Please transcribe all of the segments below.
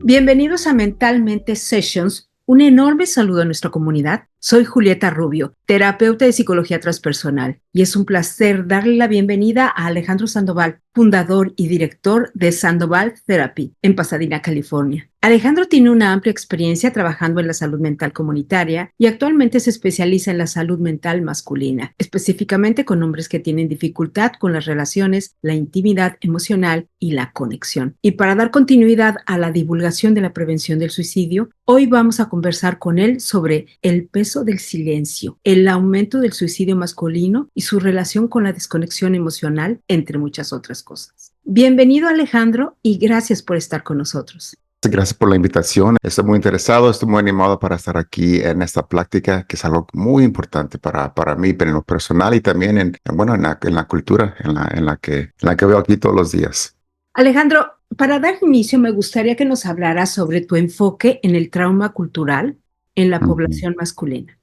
Bienvenidos a Mentalmente Sessions. Un enorme saludo a nuestra comunidad. Soy Julieta Rubio, terapeuta de psicología transpersonal, y es un placer darle la bienvenida a Alejandro Sandoval, fundador y director de Sandoval Therapy en Pasadena, California. Alejandro tiene una amplia experiencia trabajando en la salud mental comunitaria y actualmente se especializa en la salud mental masculina, específicamente con hombres que tienen dificultad con las relaciones, la intimidad emocional y la conexión. Y para dar continuidad a la divulgación de la prevención del suicidio, hoy vamos a conversar con él sobre el peso del silencio, el aumento del suicidio masculino y su relación con la desconexión emocional, entre muchas otras cosas. Bienvenido, Alejandro, y gracias por estar con nosotros. Gracias por la invitación. Estoy muy interesado, estoy muy animado para estar aquí en esta plática, que es algo muy importante para mí, pero en lo personal y también en la cultura en la que veo aquí todos los días. Alejandro, para dar inicio, me gustaría que nos hablaras sobre tu enfoque en el trauma cultural en la población masculina.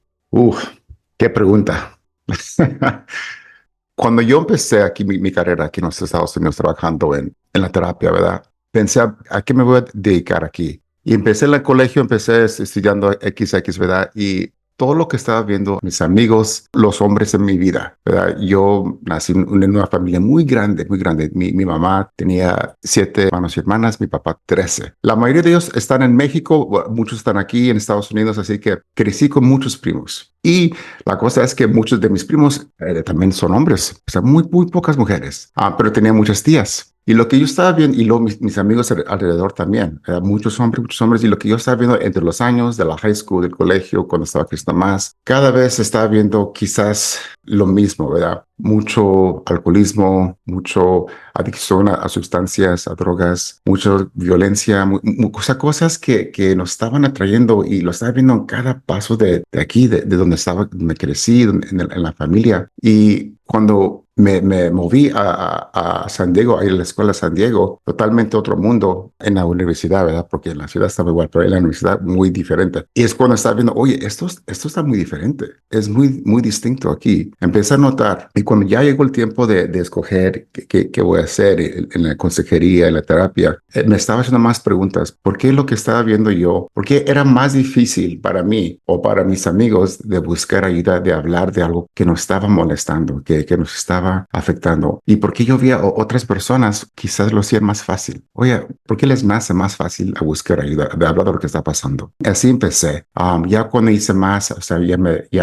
Qué pregunta. Cuando yo empecé aquí mi carrera aquí en los Estados Unidos trabajando en la terapia, ¿verdad? Pensé, ¿a qué me voy a dedicar aquí? Y empecé en el colegio, empecé estudiando XX, ¿verdad? Y todo lo que estaba viendo, mis amigos, los hombres en mi vida, ¿verdad? Yo nací en una familia muy grande, muy grande. Mi mamá tenía 7 hermanos y hermanas, mi papá 13. La mayoría de ellos están en México, muchos están aquí en Estados Unidos, así que crecí con muchos primos. Y la cosa es que muchos de mis primos también son hombres, o sea, muy pocas mujeres, pero tenía muchas tías. Y lo que yo estaba viendo, y luego mis amigos alrededor también, muchos hombres, y lo que yo estaba viendo entre los años de la high school, del colegio, cuando estaba creciendo más, cada vez estaba viendo quizás lo mismo, ¿verdad? Mucho alcoholismo, mucho adicción a sustancias, a drogas, mucha violencia, cosas que nos estaban atrayendo, y lo estaba viendo en cada paso de aquí, de donde me crecí, en la familia. Y cuando me moví a San Diego, a ir a la escuela de San Diego, totalmente otro mundo en la universidad, ¿verdad? Porque en la ciudad estaba igual, pero en la universidad muy diferente. Y es cuando estaba viendo, oye, esto está muy diferente, es muy distinto aquí. Empecé a notar, y cuando ya llegó el tiempo de escoger qué voy a hacer en la consejería, en la terapia, me estaba haciendo más preguntas. ¿Por qué lo que estaba viendo yo? ¿Por qué era más difícil para mí o para mis amigos de buscar ayuda, de hablar de algo que nos estaba molestando, que nos estaba afectando? Y porque yo vi a otras personas quizás lo hacían más fácil. Oye, ¿por qué les me hace más fácil a buscar ayuda, de hablar de lo que está pasando? Así empecé. Ya cuando hice más, o sea,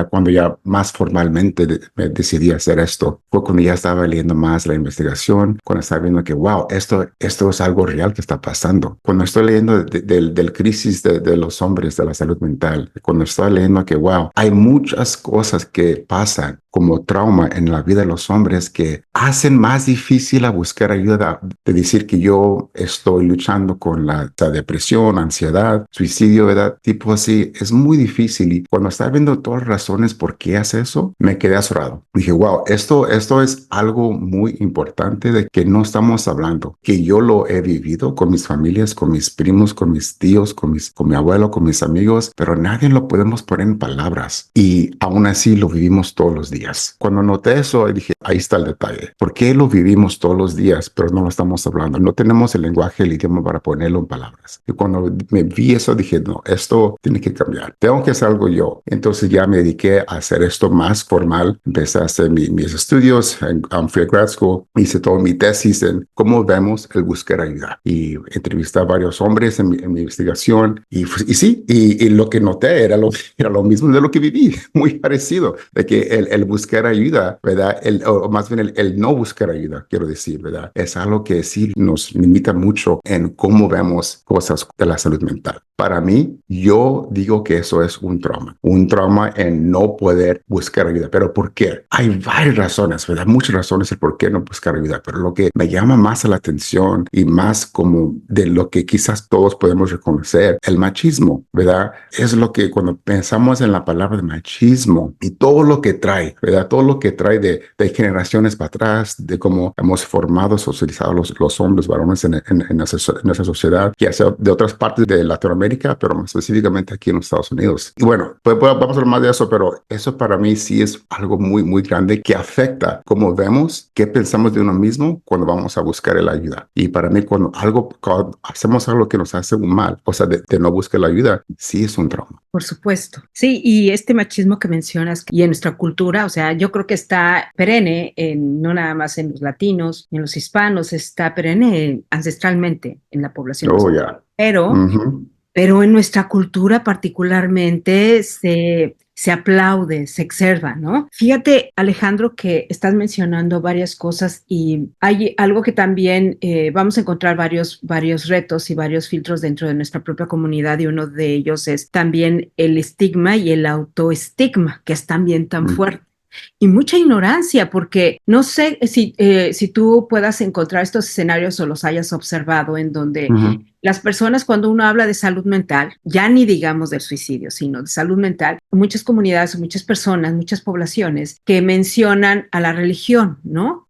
cuando ya más formalmente me decidí hacer esto, fue cuando ya estaba leyendo más la investigación, cuando estaba viendo que, wow, esto es algo real que está pasando. Cuando estoy leyendo del crisis de los hombres, de la salud mental, cuando estoy leyendo que, wow, hay muchas cosas que pasan como trauma en la vida de los hombres que hacen más difícil a buscar ayuda, de decir que yo estoy luchando con la depresión, ansiedad, suicidio, ¿verdad? Tipo así, es muy difícil. Y cuando estaba viendo todas las razones por qué hace eso, me quedé asombrado. Dije, wow, esto es algo muy importante de que no estamos hablando, que yo lo he vivido con mis familias, con mis primos, con mis tíos, con mi abuelo, con mis amigos, pero nadie lo podemos poner en palabras. Y aún así lo vivimos todos los días. Cuando noté eso, dije, ahí está el detalle. ¿Por qué lo vivimos todos los días, pero no lo estamos hablando? No tenemos el lenguaje, el idioma para ponerlo en palabras. Y cuando me vi eso, dije, no, esto tiene que cambiar. Tengo que hacer algo yo. Entonces ya me dediqué a hacer esto más formal. Empecé a hacer mis estudios, fui a grad school, hice toda mi tesis en cómo vemos el buscar ayuda. Y entrevisté a varios hombres en mi investigación. Y sí, lo que noté era lo mismo de lo que viví, muy parecido, de que el buscar ayuda, ¿verdad? O más bien el no buscar ayuda, quiero decir, ¿verdad? Es algo que sí nos limita mucho en cómo vemos cosas de la salud mental. Para mí, yo digo que eso es un trauma en no poder buscar ayuda. ¿Pero por qué? Hay varias razones, ¿verdad? Muchas razones el por qué no buscar ayuda, pero lo que me llama más a la atención y más como de lo que quizás todos podemos reconocer, el machismo, ¿verdad? Es lo que cuando pensamos en la palabra de machismo y todo lo que trae, ¿verdad? Todo lo que trae de generaciones para atrás, de cómo hemos formado, socializado los hombres, varones en esa sociedad, ya sea de otras partes de Latinoamérica, Centroamérica, pero más específicamente aquí en los Estados Unidos. Y bueno, vamos a hablar más de eso, pero eso para mí sí es algo muy, muy grande que afecta cómo vemos, qué pensamos de uno mismo cuando vamos a buscar la ayuda. Y para mí, cuando hacemos algo que nos hace un mal, o sea, de no buscar la ayuda, sí es un trauma. Por supuesto. Sí, y este machismo que mencionas y en nuestra cultura, o sea, yo creo que está perenne, no nada más en los latinos, en los hispanos, está perenne ancestralmente en la población. Oh, ya. Pero, Ujú. pero en nuestra cultura particularmente se aplaude, se observa, ¿no? Fíjate, Alejandro, que estás mencionando varias cosas y hay algo que también vamos a encontrar varios retos y varios filtros dentro de nuestra propia comunidad y uno de ellos es también el estigma y el autoestigma, que es también tan fuerte. Y mucha ignorancia, porque no sé si tú puedas encontrar estos escenarios o los hayas observado en donde las personas, cuando uno habla de salud mental, ya ni digamos del suicidio, sino de salud mental, muchas comunidades, muchas personas, muchas poblaciones que mencionan a la religión, ¿no?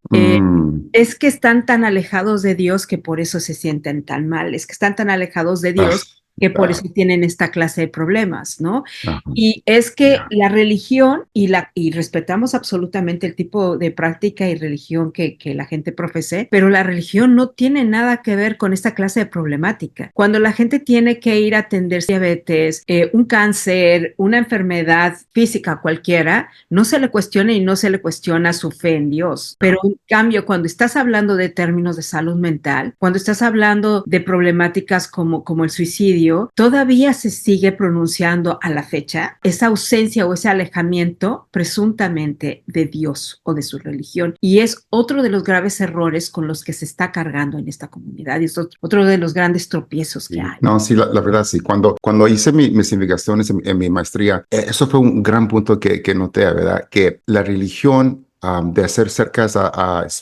Es que están tan alejados de Dios que por eso se sienten tan mal, es que están tan alejados de Dios que por eso tienen esta clase de problemas, ¿no? Y es que la religión, y respetamos absolutamente el tipo de práctica y religión que la gente profese, pero la religión no tiene nada que ver con esta clase de problemática. Cuando la gente tiene que ir a atender diabetes, un cáncer, una enfermedad física cualquiera, no se le cuestiona y no se le cuestiona su fe en Dios. Pero en cambio, cuando estás hablando de términos de salud mental, cuando estás hablando de problemáticas como el suicidio, todavía se sigue pronunciando a la fecha esa ausencia o ese alejamiento presuntamente de Dios o de su religión. Y es otro de los graves errores con los que se está cargando en esta comunidad y es otro de los grandes tropiezos que hay. No, sí, la verdad, sí. Cuando hice mis investigaciones en mi maestría, eso fue un gran punto que noté, ¿verdad? Que la religión de hacer cercas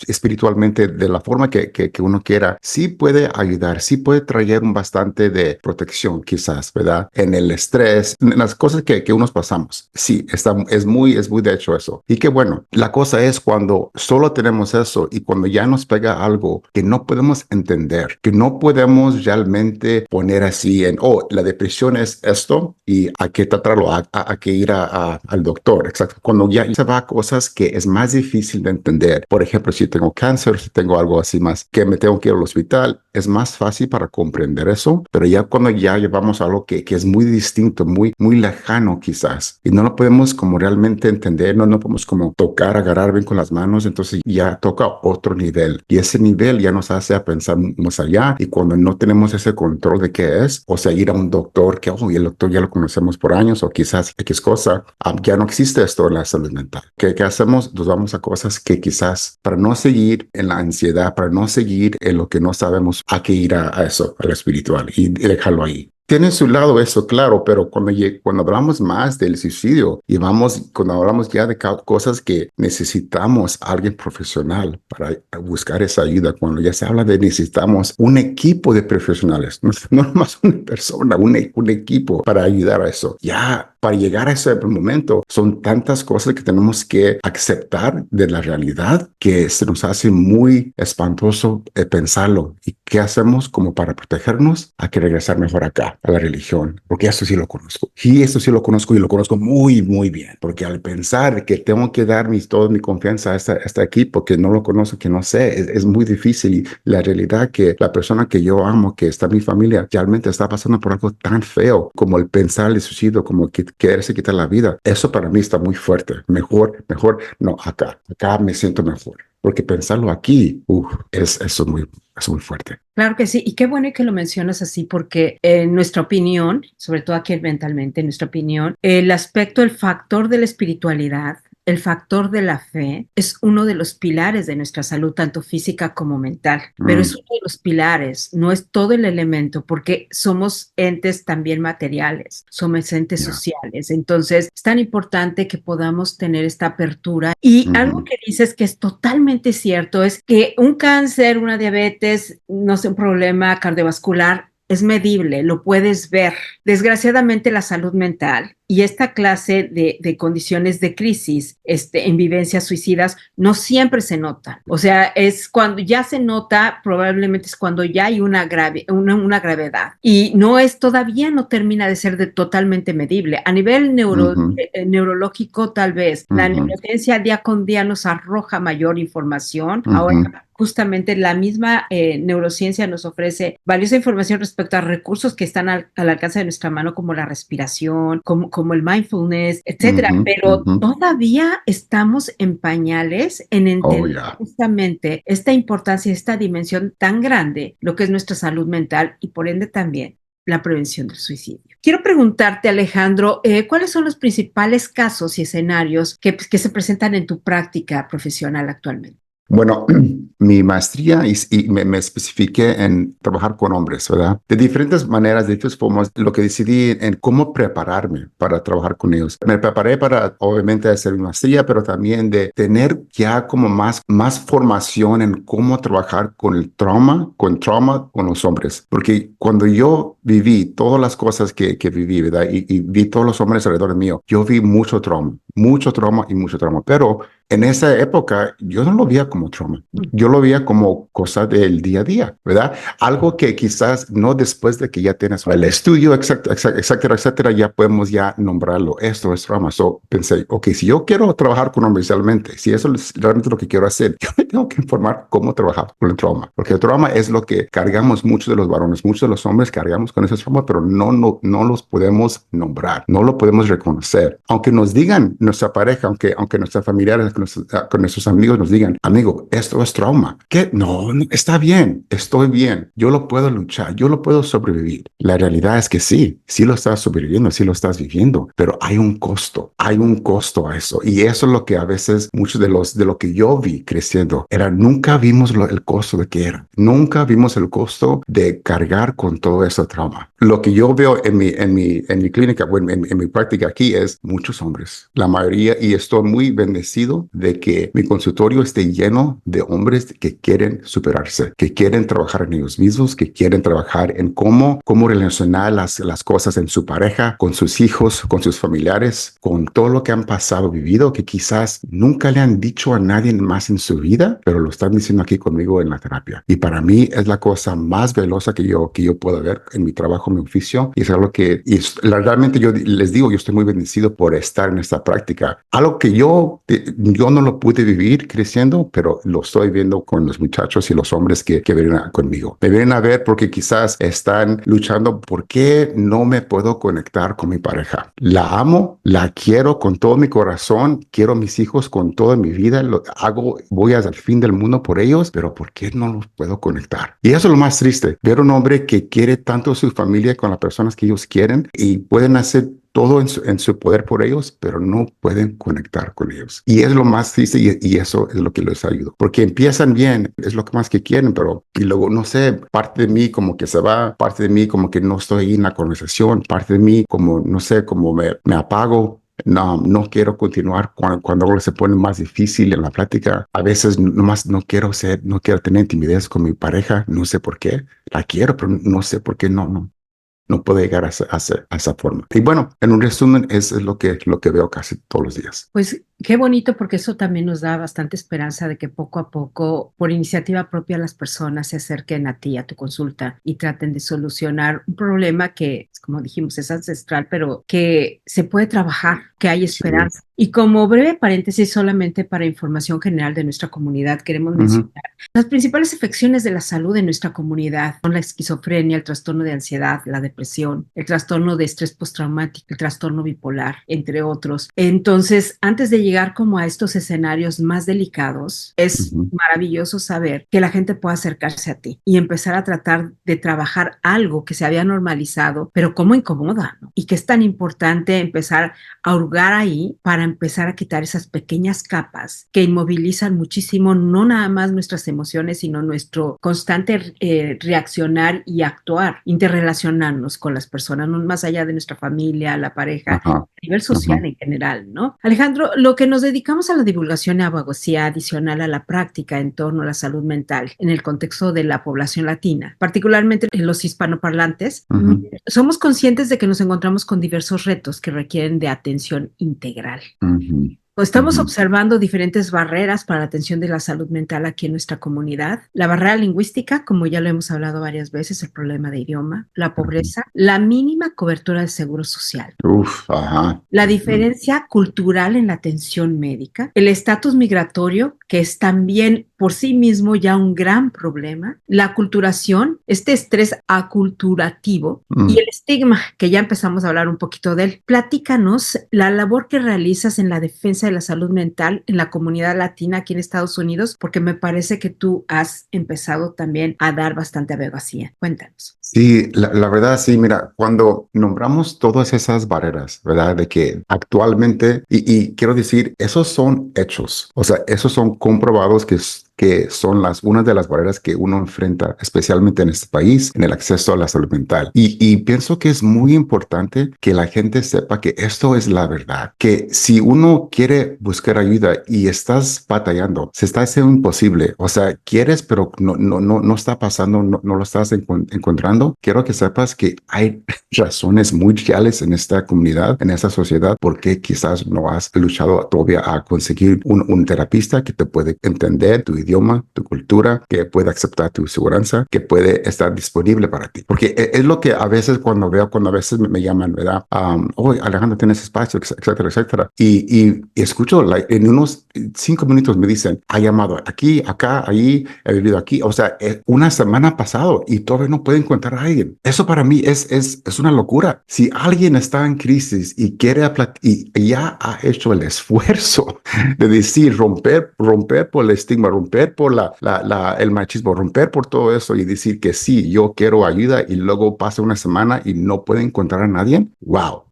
espiritualmente de la forma que uno quiera, sí puede ayudar, sí puede traer un bastante de protección quizás, ¿verdad? En el estrés, en las cosas que unos pasamos. Sí, es muy de hecho eso. Y que bueno, la cosa es cuando solo tenemos eso y cuando ya nos pega algo que no podemos entender, que no podemos realmente poner así la depresión es esto y hay que tratarlo, hay que ir al doctor. Exacto. Cuando ya se va a cosas que es más difícil de entender. Por ejemplo, si tengo cáncer, si tengo algo así más que me tengo que ir al hospital, es más fácil para comprender eso, pero ya cuando ya llevamos algo que es muy distinto, muy lejano quizás, y no lo podemos como realmente entender, no podemos como tocar, agarrar bien con las manos, entonces ya toca otro nivel, y ese nivel ya nos hace a pensar más allá, y cuando no tenemos ese control de qué es, o sea, ir a un doctor que, y el doctor ya lo conocemos por años, o quizás X cosa, ya no existe esto en la salud mental. ¿Qué hacemos? Nos vamos a cosas que quizás para no seguir en la ansiedad, para no seguir en lo que no sabemos, hay que ir a eso, a lo espiritual y dejarlo ahí. Tiene su lado eso, claro, pero cuando hablamos más del suicidio y cuando hablamos ya de cosas que necesitamos a alguien profesional para buscar esa ayuda, cuando ya se habla de necesitamos un equipo de profesionales, no más una persona, un equipo para ayudar a eso. Ya para llegar a ese momento son tantas cosas que tenemos que aceptar de la realidad que se nos hace muy espantoso pensarlo. ¿Y qué hacemos como para protegernos? Hay que regresar mejor acá a la religión, porque esto sí lo conozco. Y esto sí lo conozco y lo conozco muy, muy bien, porque al pensar que tengo que dar toda mi confianza a este equipo que no lo conozco, que no sé, es muy difícil. Y la realidad que la persona que yo amo, que está en mi familia, realmente está pasando por algo tan feo como el pensar el suicidio, como quererse quitar la vida. Eso para mí está muy fuerte. Mejor, no, acá me siento mejor. Porque pensarlo aquí, eso es muy fuerte. Claro que sí, y qué bueno que lo mencionas así, porque en nuestra opinión, sobre todo aquí mentalmente, en nuestra opinión, el aspecto, el factor de la espiritualidad, el factor de la fe, es uno de los pilares de nuestra salud, tanto física como mental, pero es uno de los pilares, no es todo el elemento, porque somos entes también materiales, somos entes sociales, entonces es tan importante que podamos tener esta apertura. Y algo que dices que es totalmente cierto, es que un cáncer, una diabetes, no sé, un problema cardiovascular, es medible, lo puedes ver. Desgraciadamente la salud mental y esta clase de condiciones de crisis en vivencias suicidas no siempre se nota. O sea, es cuando ya se nota, probablemente es cuando ya hay una gravedad. Y todavía no termina de ser totalmente medible. A nivel neurológico, tal vez, la neurociencia día con día nos arroja mayor información. Ahora, justamente la misma neurociencia nos ofrece valiosa información respecto a recursos que están al alcance de nuestra mano, como la respiración, como el mindfulness, etcétera. Pero todavía estamos en pañales en entender justamente esta importancia, esta dimensión tan grande, lo que es nuestra salud mental y por ende también la prevención del suicidio. Quiero preguntarte, Alejandro, ¿cuáles son los principales casos y escenarios que se presentan en tu práctica profesional actualmente? Bueno, mi maestría y me especifiqué en trabajar con hombres, ¿verdad? De diferentes maneras, de diferentes formas, lo que decidí en cómo prepararme para trabajar con ellos. Me preparé para, obviamente, hacer mi maestría, pero también de tener ya como más formación en cómo trabajar con el trauma, con los hombres. Porque cuando yo viví todas las cosas que viví, ¿verdad? Y vi todos los hombres alrededor de mí, yo vi mucho trauma, pero en esa época yo no lo veía como trauma, yo lo veía como cosa del día a día, ¿verdad? Algo que quizás no después de que ya tienes el estudio, etcétera, ya podemos ya nombrarlo. Esto es trauma. So pensé, ok, si yo quiero trabajar con hombres realmente, si eso es realmente lo que quiero hacer, yo me tengo que informar cómo trabajar con el trauma, porque el trauma es lo que cargamos muchos de los varones, muchos de los hombres cargamos con ese trauma, pero no los podemos nombrar, no lo podemos reconocer. Aunque nos digan nuestra pareja, aunque nuestras familiares, con nuestros amigos nos digan, amigo, esto es trauma. ¿Qué? No, está bien, estoy bien, yo lo puedo luchar, yo lo puedo sobrevivir. La realidad es que sí lo estás sobreviviendo, sí lo estás viviendo, pero hay un costo a eso. Y eso es lo que a veces muchos de lo que yo vi creciendo, nunca vimos el costo de que era. Nunca vimos el costo de cargar con todo ese trauma. Lo que yo veo en mi clínica, en mi práctica aquí es muchos hombres, la mayoría, y estoy muy bendecido de que mi consultorio esté lleno de hombres que quieren superarse, que quieren trabajar en ellos mismos, que quieren trabajar en cómo relacionar las cosas en su pareja, con sus hijos, con sus familiares, con todo lo que han pasado, vivido, que quizás nunca le han dicho a nadie más en su vida, pero lo están diciendo aquí conmigo en la terapia. Y para mí es la cosa más velosa que yo puedo ver en mi trabajo, mi oficio, y es algo que realmente yo les digo, yo estoy muy bendecido por estar en esta práctica. Algo que yo no lo pude vivir creciendo, pero lo estoy viendo con los muchachos y los hombres que vienen conmigo. Me vienen a ver porque quizás están luchando, ¿por qué no me puedo conectar con mi pareja? La amo, la quiero con todo mi corazón, quiero a mis hijos con toda mi vida, voy hasta el fin del mundo por ellos, pero ¿por qué no los puedo conectar? Y eso es lo más triste, ver un hombre que quiere tanto a su familia con las personas que ellos quieren y pueden hacer todo en su poder por ellos, pero no pueden conectar con ellos. Y es lo más triste y eso es lo que les ayuda. Porque empiezan bien, es lo que más que quieren, pero y luego, no sé, parte de mí como que se va, parte de mí como que no estoy ahí en la conversación, parte de mí como, no sé, como me apago. No quiero continuar cuando algo se pone más difícil en la plática. A veces nomás no quiero tener intimidad con mi pareja. No sé por qué. La quiero, pero no sé por qué no puede llegar a esa forma. Y bueno, en un resumen, es lo que veo casi todos los días. Pues qué bonito, porque eso también nos da bastante esperanza de que poco a poco, por iniciativa propia, las personas se acerquen a ti, a tu consulta, y traten de solucionar un problema que, como dijimos, es ancestral, pero que se puede trabajar, que hay esperanza. Sí. Y como breve paréntesis, solamente para información general de nuestra comunidad, queremos mencionar las principales afecciones de la salud en nuestra comunidad son la esquizofrenia, el trastorno de ansiedad, la depresión, el trastorno de estrés postraumático, el trastorno bipolar, entre otros. Entonces, antes de llegar como a estos escenarios más delicados, es maravilloso saber que la gente puede acercarse a ti y empezar a tratar de trabajar algo que se había normalizado, pero como incomoda, ¿no? Y que es tan importante empezar a hurgar ahí para empezar a quitar esas pequeñas capas que inmovilizan muchísimo, no nada más nuestras emociones, sino nuestro constante reaccionar y actuar, interrelacionarnos con las personas, no más allá de nuestra familia, la pareja, a nivel social en general, ¿no? Alejandro, lo que nos dedicamos a la divulgación y abogacía adicional a la práctica en torno a la salud mental en el contexto de la población latina, particularmente en los hispanoparlantes, somos conscientes de que nos encontramos con diversos retos que requieren de atención integral. Estamos observando diferentes barreras para la atención de la salud mental aquí en nuestra comunidad. La barrera lingüística, como ya lo hemos hablado varias veces, el problema de idioma, la pobreza, la mínima cobertura del seguro social, la diferencia cultural en la atención médica, el estatus migratorio, que es también por sí mismo ya un gran problema, la aculturación, este estrés aculturativo y el estigma, que ya empezamos a hablar un poquito de él. Platícanos la labor que realizas en la defensa de la salud mental en la comunidad latina aquí en Estados Unidos, porque me parece que tú has empezado también a dar bastante abogacía. Cuéntanos. Sí, la verdad, sí, mira, cuando nombramos todas esas barreras, ¿verdad? De que actualmente, y quiero decir, esos son hechos, o sea, esos son comprobados que son una de las barreras que uno enfrenta, especialmente en este país, en el acceso a la salud mental. Y pienso que es muy importante que la gente sepa que esto es la verdad, que si uno quiere buscar ayuda y estás batallando, se está haciendo imposible, o sea, quieres, pero no está pasando, no lo estás encontrando, quiero que sepas que hay razones muy reales en esta comunidad, en esta sociedad, porque quizás no has luchado todavía a conseguir un terapista que te puede entender tu idioma, tu cultura, que puede aceptar tu seguridad, que puede estar disponible para ti. Porque es lo que a veces cuando a veces me llaman, ¿verdad? Alejandro, tienes espacio, etcétera, etcétera. Y escucho, en unos 5 minutos me dicen, ha llamado aquí, acá, allí, he vivido aquí. O sea, una semana pasado y todavía no puede encontrar a alguien. Eso para mí es una locura. Si alguien está en crisis y y ya ha hecho el esfuerzo de decir, romper por el estigma, romper por el machismo, romper por todo eso y decir que sí, yo quiero ayuda y luego pasa una semana y no puede encontrar a nadie. Wow.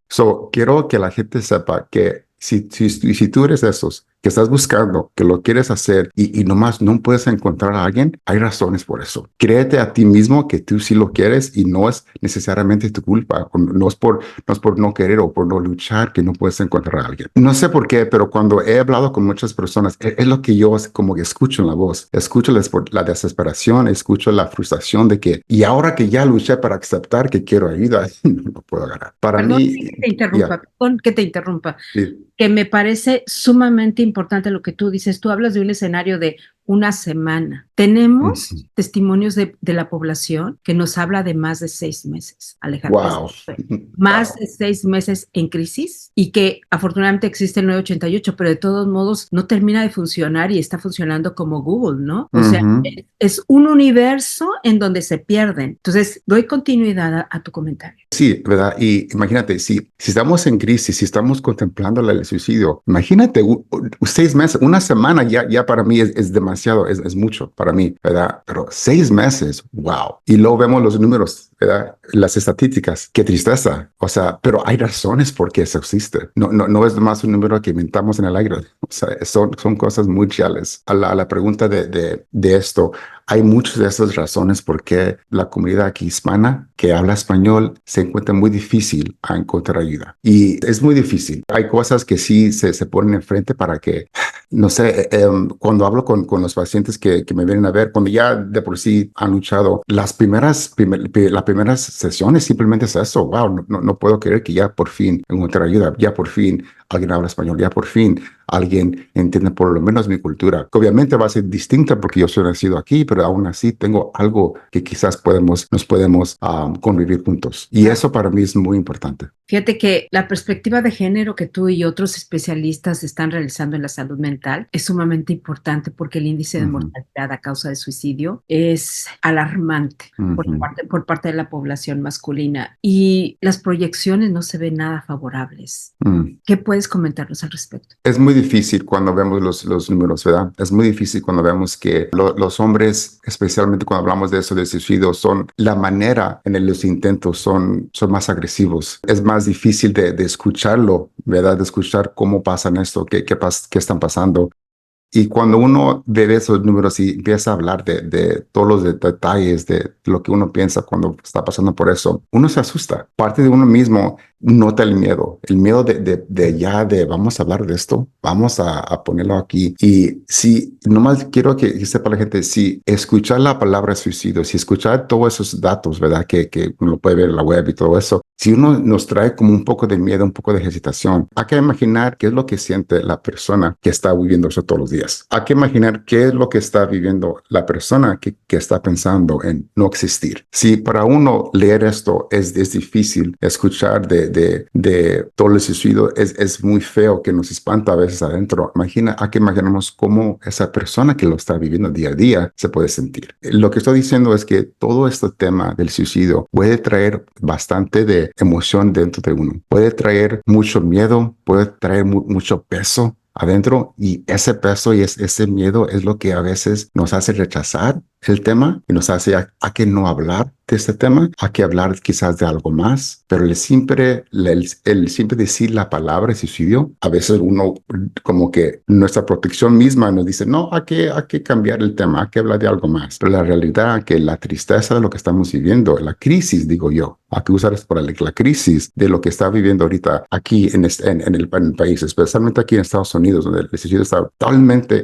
Quiero que la gente sepa que si tú eres de esos que estás buscando, que lo quieres hacer y nomás no puedes encontrar a alguien, hay razones por eso. Créete a ti mismo que tú sí lo quieres y no es necesariamente tu culpa. No es por no querer o por no luchar que no puedes encontrar a alguien. No sé por qué, pero cuando he hablado con muchas personas, es lo que yo como que escucho en la voz. Escucho la desesperación, escucho la frustración de que, y ahora que ya luché para aceptar que quiero ayuda, no lo puedo agarrar. Perdón que te interrumpa. Sí. Que me parece sumamente importante lo que tú dices. Tú hablas de un escenario de una semana. Tenemos testimonios de la población que nos habla de más de 6 meses, Alejandro. Wow. Más de 6 meses en crisis y que afortunadamente existe el 988, pero de todos modos no termina de funcionar y está funcionando como Google, ¿no? O sea, es un universo en donde se pierden. Entonces, doy continuidad a tu comentario. Sí, ¿verdad? Y imagínate, si estamos en crisis, si estamos contemplando el suicidio, imagínate 6 meses, una semana ya para mí es demasiado, es mucho para mí, ¿verdad? Pero 6 meses, wow. Y luego vemos los números, ¿verdad? Las estadísticas, qué tristeza. O sea, pero hay razones por qué eso existe. No es más un número que inventamos en el aire. O sea, son cosas muy reales. A la pregunta de esto, hay muchas de esas razones por qué la comunidad aquí hispana que habla español se encuentra muy difícil a encontrar ayuda. Y es muy difícil. Hay cosas que sí se ponen enfrente para que, no sé, cuando hablo con los pacientes que me vienen a ver, cuando ya de por sí han luchado, las primeras sesiones simplemente es eso. Wow, no puedo creer que ya por fin encontré ayuda, ya por fin alguien habla español, ya por fin alguien entiende por lo menos mi cultura, que obviamente va a ser distinta porque yo soy nacido aquí, pero aún así tengo algo que quizás nos podemos convivir juntos. Y eso para mí es muy importante. Fíjate que la perspectiva de género que tú y otros especialistas están realizando en la salud mental es sumamente importante porque el índice de mortalidad a causa de suicidio es alarmante por parte de la población masculina y las proyecciones no se ven nada favorables. ¿Qué puedes comentarnos al respecto? Es muy difícil cuando vemos los números, ¿verdad? Es muy difícil cuando vemos que los hombres, especialmente cuando hablamos de eso de suicidio, la manera en los intentos son más agresivos. Es más difícil de escucharlo, ¿verdad? De escuchar cómo pasan esto, qué están pasando. Y cuando uno ve esos números y empieza a hablar de todos los detalles de lo que uno piensa cuando está pasando por eso, uno se asusta. Parte de uno mismo nota el miedo de ya de vamos a hablar de esto, vamos a ponerlo aquí. Y si, nomás quiero que sepa la gente, si escuchar la palabra suicidio, si escuchar todos esos datos, ¿verdad? Que uno puede ver en la web y todo eso, si uno nos trae como un poco de miedo, un poco de hesitación, hay que imaginar qué es lo que siente la persona que está viviendo eso todos los días. Hay que imaginar qué es lo que está viviendo la persona que está pensando en no existir. Si para uno leer esto es difícil, escuchar de todo el suicidio es muy feo, que nos espanta a veces adentro. Hay que imaginarnos cómo esa persona que lo está viviendo día a día se puede sentir. Lo que estoy diciendo es que todo este tema del suicidio puede traer bastante de emoción dentro de uno. Puede traer mucho miedo, puede traer mucho peso adentro, y ese peso y ese miedo es lo que a veces nos hace rechazar el tema y nos hace a que no hablar de este tema, a que hablar quizás de algo más, pero el simple decir la palabra suicidio, a veces uno como que nuestra protección misma nos dice, no, hay que cambiar el tema, hay que hablar de algo más. Pero la realidad que la tristeza de lo que estamos viviendo, la crisis, digo yo, hay que usar esto para la crisis de lo que está viviendo ahorita aquí en el país, especialmente aquí en Estados Unidos, donde el suicidio está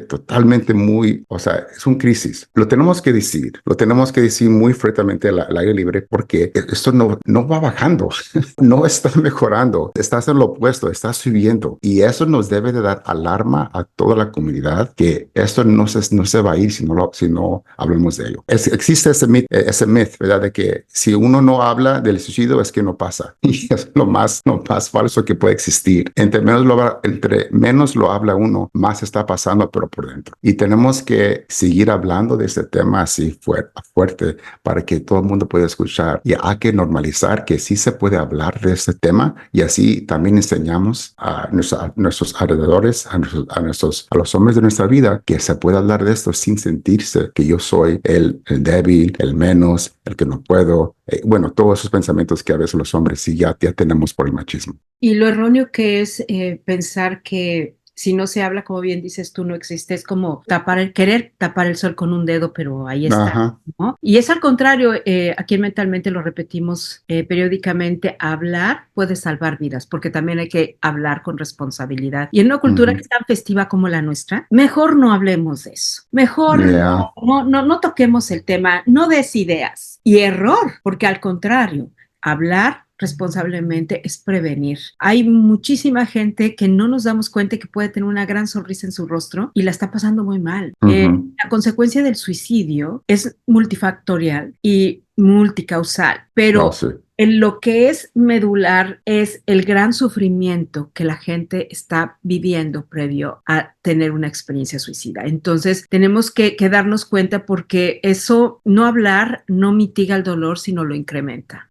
totalmente muy, o sea, es una crisis. Lo tenemos que decir muy fuertemente al aire libre, porque esto no va bajando, no está mejorando, está en lo opuesto, está subiendo, y eso nos debe de dar alarma a toda la comunidad que esto no se va a ir si no hablamos de ello. Existe ese myth, ¿verdad? De que si uno no habla del suicidio es que no pasa, y es lo más falso que puede existir. Entre menos lo habla uno, más está pasando, pero por dentro. Y tenemos que seguir hablando de este tema así fuerte para que todo el mundo pueda escuchar, y hay que normalizar que sí se puede hablar de este tema, y así también enseñamos a nuestros alrededores, a los hombres de nuestra vida, que se puede hablar de esto sin sentirse que yo soy el débil, el menos, el que no puedo. Bueno, todos esos pensamientos que a veces los hombres sí ya tenemos por el machismo. Y lo erróneo que es pensar que si no se habla, como bien dices tú, no existe. Es como querer tapar el sol con un dedo, pero ahí está, Ajá. ¿no? Y es al contrario, aquí en Mentalmente lo repetimos periódicamente, hablar puede salvar vidas, porque también hay que hablar con responsabilidad. Y en una cultura que es tan festiva como la nuestra, mejor no hablemos de eso. Mejor no toquemos el tema, no des ideas. Y error, porque al contrario, hablar responsablemente es prevenir. Hay muchísima gente que no nos damos cuenta que puede tener una gran sonrisa en su rostro y la está pasando muy mal. La consecuencia del suicidio es multifactorial y multicausal, pero Sí. en lo que es medular es el gran sufrimiento que la gente está viviendo previo a tener una experiencia suicida. Entonces, tenemos que darnos cuenta, porque eso, no hablar, no mitiga el dolor, sino lo incrementa.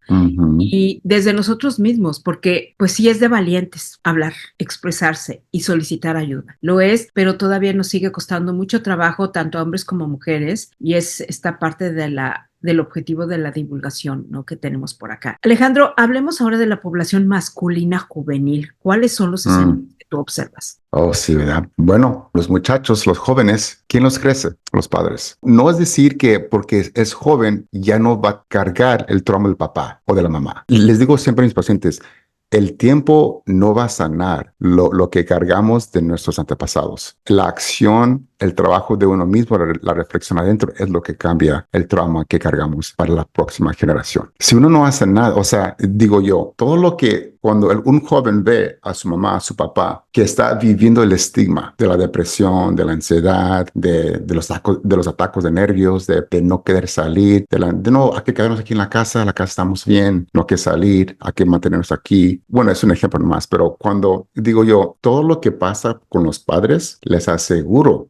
Y desde nosotros mismos, porque pues sí es de valientes hablar, expresarse y solicitar ayuda. Lo es, pero todavía nos sigue costando mucho trabajo, tanto a hombres como a mujeres, y es esta parte del objetivo de la divulgación, ¿no?, que tenemos por acá. Alejandro, hablemos ahora de la población masculina juvenil. ¿Cuáles son los escenarios que tú observas? Oh, sí, ¿verdad? Bueno, los muchachos, los jóvenes, ¿quién los crece? Los padres. No es decir que porque es joven ya no va a cargar el trauma del papá o de la mamá. Les digo siempre a mis pacientes, el tiempo no va a sanar lo que cargamos de nuestros antepasados. La acción, el trabajo de uno mismo, la reflexión adentro es lo que cambia el trauma que cargamos para la próxima generación. Si uno no hace nada, o sea, digo yo, todo lo que cuando un joven ve a su mamá, a su papá, que está viviendo el estigma de la depresión, de la ansiedad, de los atacos de nervios, de no querer salir, de no, hay que quedarnos aquí en la casa estamos bien, no hay que salir, hay que mantenernos aquí. Bueno, es un ejemplo nomás, pero cuando digo yo, todo lo que pasa con los padres, les aseguro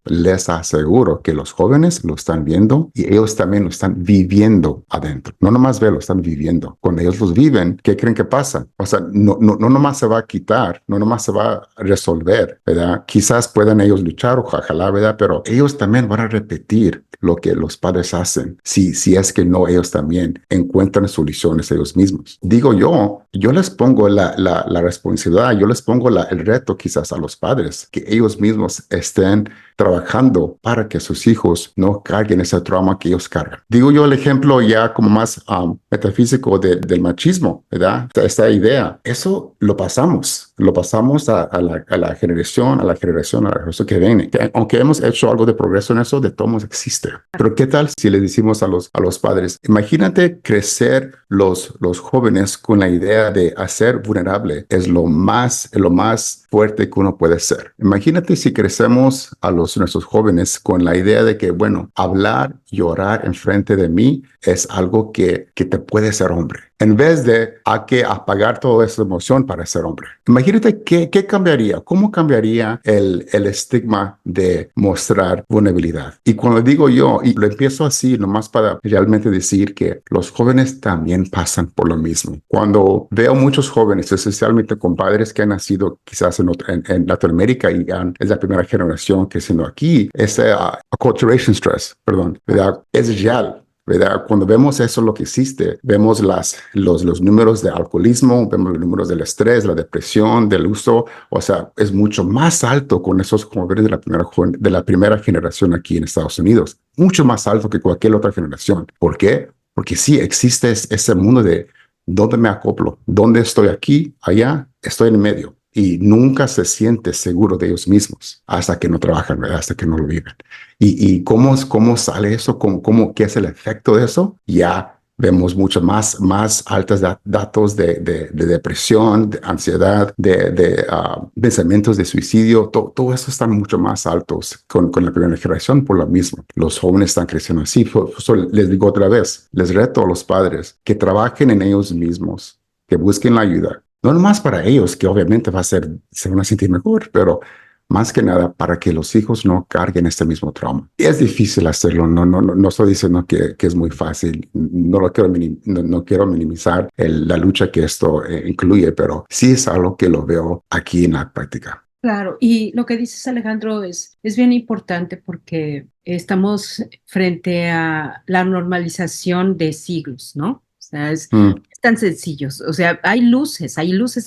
que los jóvenes lo están viendo y ellos también lo están viviendo adentro. No nomás lo están viviendo. Cuando ellos los viven, ¿qué creen que pasa? O sea, no nomás se va a quitar, no nomás se va a resolver, ¿verdad? Quizás puedan ellos luchar, ojalá, ¿verdad? Pero ellos también van a repetir lo que los padres hacen, si es que no, ellos también encuentran soluciones ellos mismos. Digo yo yo les pongo la responsabilidad, yo les pongo el reto quizás a los padres, que ellos mismos estén trabajando para que sus hijos no carguen ese trauma que ellos cargan. Digo yo el ejemplo ya como más metafísico del machismo, ¿verdad? Esta idea, eso lo pasamos a la generación, a la generación que viene. Que aunque hemos hecho algo de progreso en eso, de todos modos existe. Pero ¿qué tal si le decimos a los padres, imagínate crecer los jóvenes con la idea de hacer vulnerable es lo más fuerte que uno puede ser. Imagínate si crecemos a nuestros jóvenes con la idea de que, bueno, hablar, llorar enfrente de mí es algo que te puede ser hombre. En vez de hay que apagar toda esa emoción para ser hombre. Imagínate qué cambiaría, cómo cambiaría el estigma de mostrar vulnerabilidad. Y cuando digo yo, y lo empiezo así, nomás para realmente decir que los jóvenes también pasan por lo mismo. Cuando veo muchos jóvenes, especialmente con padres que han nacido quizás en Latinoamérica y es la primera generación que siendo aquí, ese acculturation stress, perdón, ¿verdad? Es real. ¿Verdad? Cuando vemos eso, lo que existe, vemos los números de alcoholismo, vemos los números del estrés, la depresión, del uso, o sea, es mucho más alto con esos jóvenes de la primera generación aquí en Estados Unidos, mucho más alto que cualquier otra generación. ¿Por qué? Porque sí existe ese mundo de dónde me acoplo, dónde estoy aquí, allá, estoy en el medio. Y nunca se siente seguro de ellos mismos hasta que no trabajan, ¿verdad? Hasta que no lo viven. ¿Y cómo sale eso? ¿Qué es el efecto de eso? Ya vemos mucho más altos datos de depresión, de ansiedad, de pensamientos de suicidio. Todo eso están mucho más altos con la primera generación por lo mismo. Los jóvenes están creciendo así. Les digo otra vez, les reto a los padres que trabajen en ellos mismos, que busquen la ayuda. No nomás para ellos, que obviamente se van a sentir mejor, pero más que nada para que los hijos no carguen este mismo trauma. Y es difícil hacerlo, no estoy diciendo que es muy fácil, no quiero minimizar la lucha que esto incluye, pero sí es algo que lo veo aquí en la práctica. Claro, y lo que dices, Alejandro, es bien importante porque estamos frente a la normalización de siglos, ¿no? O sea, es tan sencillo. O sea, hay luces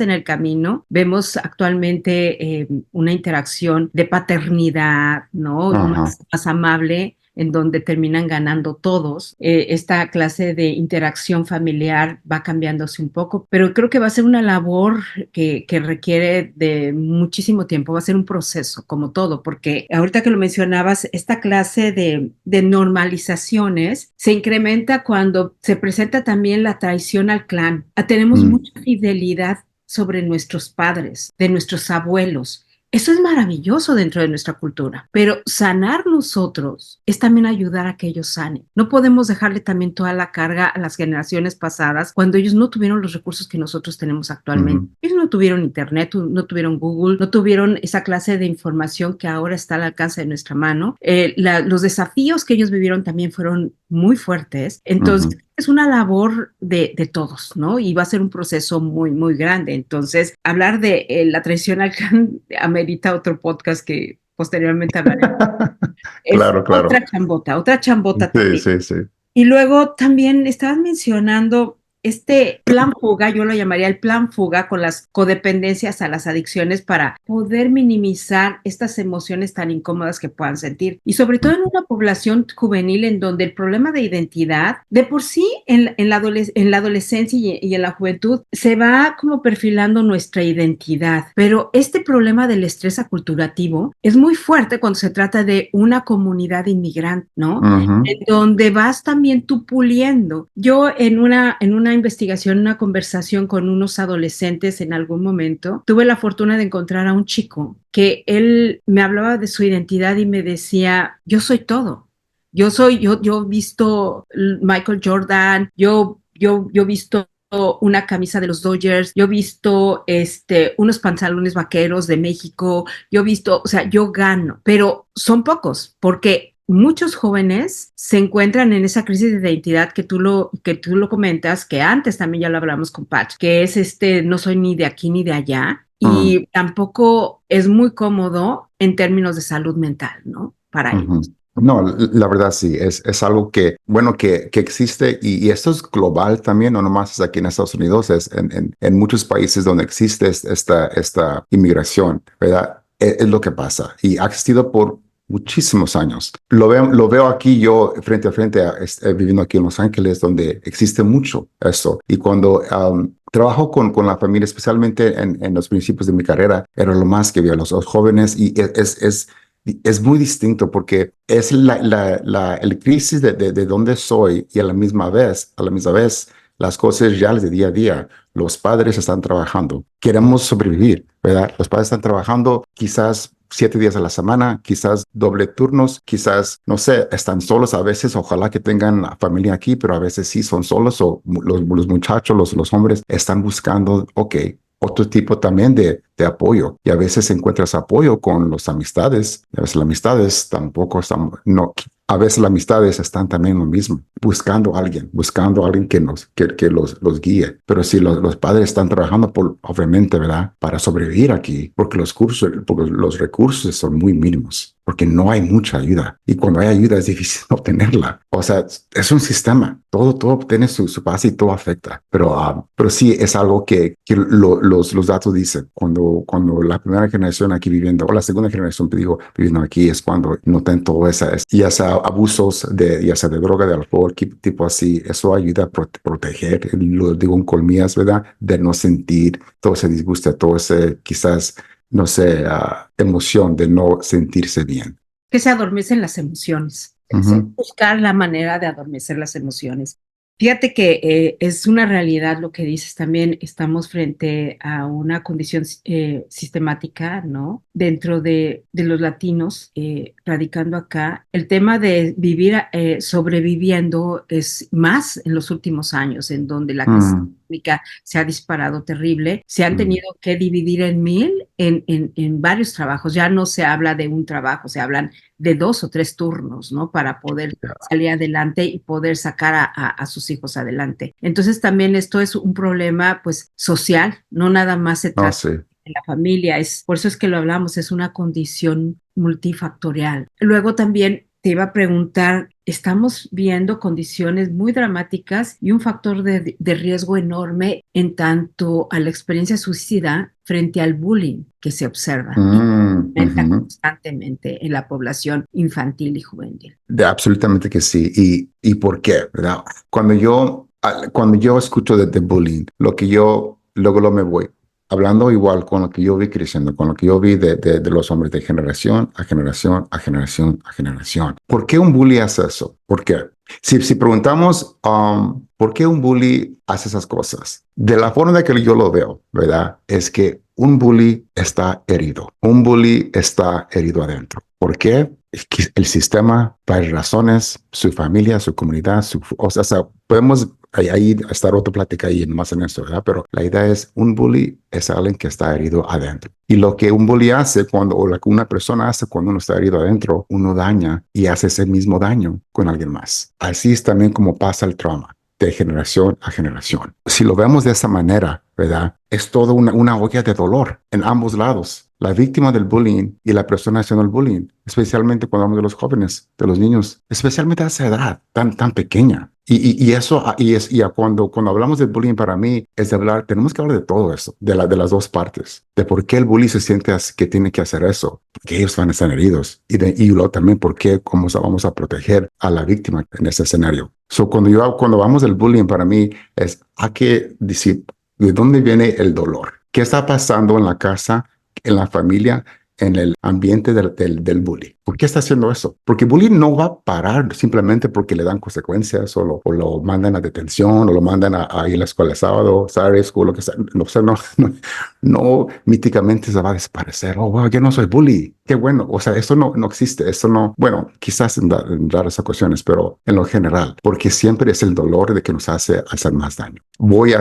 en el camino. Vemos actualmente una interacción de paternidad, ¿no? Más amable, en donde terminan ganando todos. Esta clase de interacción familiar va cambiándose un poco, pero creo que va a ser una labor que requiere de muchísimo tiempo, va a ser un proceso, como todo, porque ahorita que lo mencionabas, esta clase de normalizaciones se incrementa cuando se presenta también la traición al clan. Tenemos mucha fidelidad sobre nuestros padres, de nuestros abuelos. Eso es maravilloso dentro de nuestra cultura, pero sanar nosotros es también ayudar a que ellos sanen. No podemos dejarle también toda la carga a las generaciones pasadas cuando ellos no tuvieron los recursos que nosotros tenemos actualmente. Ellos no tuvieron internet, no tuvieron Google, no tuvieron esa clase de información que ahora está al alcance de nuestra mano. Los desafíos que ellos vivieron también fueron muy fuertes. Entonces, es una labor de todos, ¿no? Y va a ser un proceso muy, muy grande. Entonces, hablar de la traición al clan amerita otro podcast que posteriormente hablaremos. Claro. Otra chambota también. Sí. Y luego también estabas mencionando este plan fuga, yo lo llamaría el plan fuga con las codependencias a las adicciones para poder minimizar estas emociones tan incómodas que puedan sentir. Y sobre todo en una población juvenil en donde el problema de identidad, de por sí en la adolescencia y en la juventud, se va como perfilando nuestra identidad. Pero este problema del estrés aculturativo es muy fuerte cuando se trata de una comunidad inmigrante, ¿no? En donde vas también tú puliendo. Yo en una investigación, una conversación con unos adolescentes en algún momento, tuve la fortuna de encontrar a un chico que él me hablaba de su identidad y me decía, yo soy todo. Yo he visto Michael Jordan, yo he visto una camisa de los Dodgers, yo he visto unos pantalones vaqueros de México, yo he visto, o sea, yo gano, pero son pocos, porque muchos jóvenes se encuentran en esa crisis de identidad que tú lo comentas, que antes también ya lo hablamos con Patch, que es no soy ni de aquí ni de allá, y tampoco es muy cómodo en términos de salud mental, ¿no? Para ellos. No, la verdad sí, es algo que, bueno, que existe y esto es global también, no nomás es aquí en Estados Unidos, es en muchos países donde existe esta inmigración, ¿verdad? Es lo que pasa y ha existido por muchísimos años. Lo veo aquí yo frente a frente, viviendo aquí en Los Ángeles, donde existe mucho esto. Y cuando trabajo con la familia, especialmente en los principios de mi carrera, era lo más que veía los jóvenes y es muy distinto porque es el crisis de dónde soy y a la misma vez, las cosas reales de día a día. Los padres están trabajando. Queremos sobrevivir, ¿verdad? Los padres están trabajando quizás 7 días a la semana, quizás doble turnos, quizás, no sé, están solos a veces. Ojalá que tengan familia aquí, pero a veces sí son solos o los muchachos, los hombres están buscando, ok, otro tipo también de apoyo. Y a veces encuentras apoyo con las amistades. Y a veces las amistades tampoco están, no, a veces las amistades están también lo mismo, buscando a alguien que los guíe. Pero si los padres están trabajando obviamente, ¿verdad? Para sobrevivir aquí, porque los recursos son muy mínimos, porque no hay mucha ayuda. Y cuando hay ayuda es difícil obtenerla. O sea, es un sistema. Todo tiene su base y todo afecta. Pero sí es algo que los datos dicen. Cuando la primera generación aquí viviendo, o la segunda generación, te digo, viviendo aquí, es cuando notan todo ya sea abusos ya sea de droga, de alcohol, tipo así, eso ayuda a proteger, lo digo en colmillas, ¿verdad? De no sentir todo ese disgusto, todo ese, quizás, no sé, emoción de no sentirse bien. Que se adormecen las emociones. Sí, Ujú. buscar la manera de adormecer las emociones. Fíjate que es una realidad lo que dices también, estamos frente a una condición sistemática, ¿no? Dentro de los latinos radicando acá. El tema de vivir sobreviviendo es más en los últimos años, en donde la crisis Mm, económica se ha disparado terrible. Se han mm, tenido que dividir en mil en varios trabajos. Ya no se habla de un trabajo, se hablan de 2 o 3 turnos, ¿no? Para poder ya. salir adelante y poder sacar a sus hijos adelante. Entonces también esto es un problema pues social, no nada más se No, trata sí. de la familia, por eso es que lo hablamos, es una condición multifactorial. Luego también te iba a preguntar, estamos viendo condiciones muy dramáticas y un factor de riesgo enorme en tanto a la experiencia suicida frente al bullying que se observa y aumenta Ujú. constantemente en la población infantil y juvenil. Absolutamente que sí. ¿Y por qué? ¿Verdad? Cuando yo escucho de bullying, lo que yo luego lo me voy hablando igual con lo que yo vi creciendo, con lo que yo vi de los hombres de generación a generación a generación a generación. ¿Por qué un bully hace eso? ¿Por qué? Si preguntamos, ¿por qué un bully hace esas cosas? De la forma en que yo lo veo, ¿verdad? Es que un bully está herido. Un bully está herido adentro. ¿Por qué? Es que el sistema, varias razones, su familia, su comunidad, o sea, podemos ahí estar otra plática ahí más en esto, ¿verdad? Pero la idea es, un bully es alguien que está herido adentro. Y lo que un bully hace o lo que una persona hace cuando uno está herido adentro, uno daña y hace ese mismo daño con alguien más. Así es también como pasa el trauma de generación a generación. Si lo vemos de esa manera, ¿verdad? Es toda una olla de dolor en ambos lados. La víctima del bullying y la persona haciendo el bullying, especialmente cuando hablamos de los jóvenes, de los niños, especialmente a esa edad tan pequeña. Y eso, cuando hablamos del bullying para mí, es de hablar, tenemos que hablar de todo eso, de las dos partes, de por qué el bully se siente que tiene que hacer eso, porque ellos van a estar heridos, y luego también por qué, cómo vamos a proteger a la víctima en ese escenario. Cuando hablamos del bullying para mí, hay que decir, ¿de dónde viene el dolor? ¿Qué está pasando en la casa, en la familia, en el ambiente del bully? ¿Por qué está haciendo eso? Porque el bully no va a parar simplemente porque le dan consecuencias o lo mandan a detención o lo mandan a ir a la escuela el sábado, Saturday school, lo que sea. No, o sea, no míticamente se va a desaparecer. Oh, wow, yo no soy bully. Qué bueno. O sea, eso no existe. Eso no, bueno, quizás en raras ocasiones, pero en lo general, porque siempre es el dolor de que nos hace hacer más daño. Voy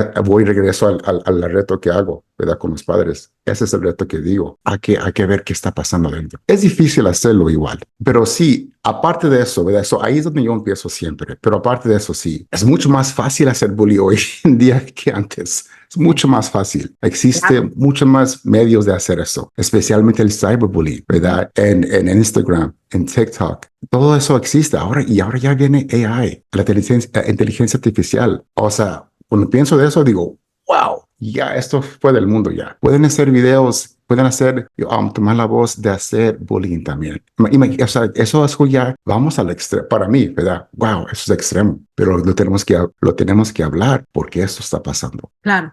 regreso al reto que hago, ¿verdad? Con los padres. Ese es el reto que digo. Hay que ver qué está pasando dentro. Es difícil hacerlo igual, pero sí aparte de eso, ¿verdad? Eso, ahí es donde yo empiezo siempre, pero aparte de eso, sí, es mucho más fácil hacer bullying hoy en día que antes. Es mucho más fácil. Existe Claro. muchos más medios de hacer eso, especialmente el cyberbullying, ¿verdad? En Instagram, en TikTok. Todo eso existe ahora y ahora ya viene AI, la inteligencia artificial. O sea, cuando pienso de eso, digo, wow, ya esto fue del mundo ya. Pueden hacer videos, pueden hacer, tomar la voz de hacer bullying también. O sea, eso es ya, vamos al extremo, para mí, ¿verdad? Wow, eso es extremo, pero lo tenemos que hablar porque esto está pasando. Claro.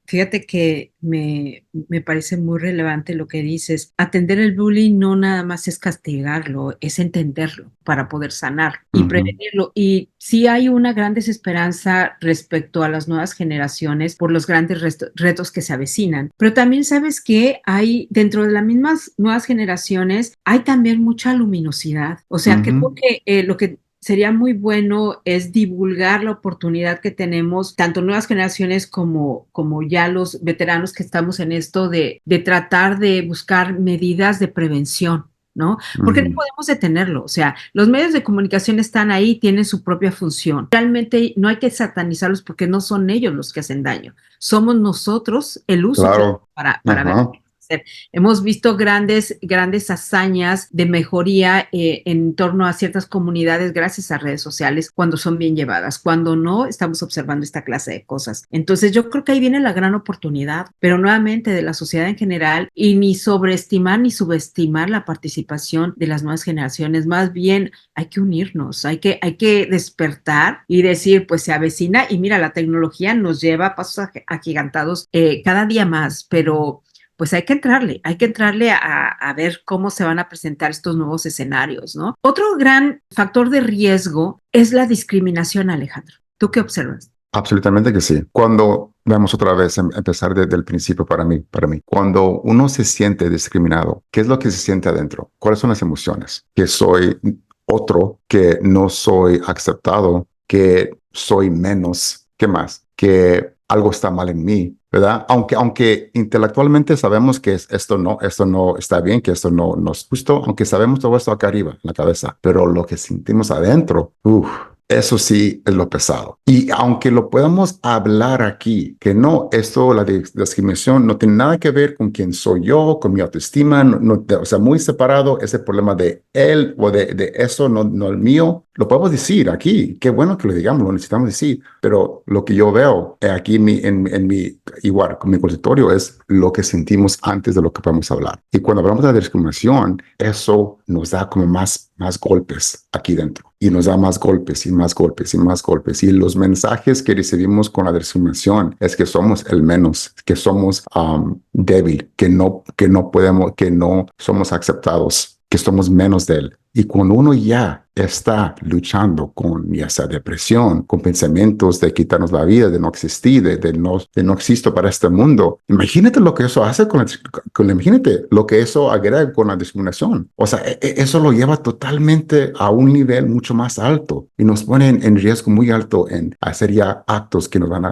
Fíjate que me parece muy relevante lo que dices. Atender el bullying no nada más es castigarlo, es entenderlo para poder sanar y Ujú, prevenirlo. Y sí hay una gran desesperanza respecto a las nuevas generaciones por los grandes retos que se avecinan. Pero también sabes que hay dentro de las mismas nuevas generaciones, hay también mucha luminosidad. O sea, creo ujú. que lo que sería muy bueno es divulgar la oportunidad que tenemos, tanto nuevas generaciones como ya los veteranos que estamos en esto de tratar de buscar medidas de prevención, ¿no? Porque no Ujú. podemos detenerlo. O sea, los medios de comunicación están ahí, tienen su propia función. Realmente no hay que satanizarlos porque no son ellos los que hacen daño. Somos nosotros el uso que Claro. para ver Ajá. qué hacer. Hemos visto grandes hazañas de mejoría en torno a ciertas comunidades gracias a redes sociales cuando son bien llevadas. Cuando no, estamos observando esta clase de cosas. Entonces yo creo que ahí viene la gran oportunidad, pero nuevamente de la sociedad en general y ni sobreestimar ni subestimar la participación de las nuevas generaciones. Más bien hay que unirnos, hay que despertar y decir, pues se avecina y mira, la tecnología nos lleva a pasos agigantados cada día más, pero pues hay que entrarle a ver cómo se van a presentar estos nuevos escenarios, ¿no? Otro gran factor de riesgo es la discriminación, Alejandro. ¿Tú qué observas? Absolutamente que sí. Cuando vamos otra vez a empezar desde el principio para mí, cuando uno se siente discriminado, ¿qué es lo que se siente adentro? ¿Cuáles son las emociones? Que soy otro, que no soy aceptado, que soy menos, ¿qué más? Que algo está mal en mí, ¿verdad? Aunque intelectualmente sabemos que esto no está bien, que esto no es justo, aunque sabemos todo esto acá arriba, en la cabeza, pero lo que sentimos adentro, uff. Eso sí es lo pesado. Y aunque lo podamos hablar aquí, que no, esto, la discriminación no tiene nada que ver con quién soy yo, con mi autoestima, o sea, muy separado ese problema de él o de eso, no el mío. Lo podemos decir aquí, qué bueno que lo digamos, lo necesitamos decir, pero lo que yo veo aquí en mi, igual, con mi consultorio es lo que sentimos antes de lo que podemos hablar. Y cuando hablamos de la discriminación, eso nos da como más golpes aquí dentro y nos da más golpes y más golpes y más golpes. Y los mensajes que recibimos con la discriminación es que somos el menos, que somos débil, que no podemos, que no somos aceptados, que somos menos de él. Y cuando uno ya está luchando con ya sea depresión, con pensamientos de quitarnos la vida, de no existir, de no existo para este mundo, imagínate lo que eso hace imagínate lo que eso agrega con la discriminación. O sea, eso lo lleva totalmente a un nivel mucho más alto y nos pone en riesgo muy alto en hacer ya actos que nos van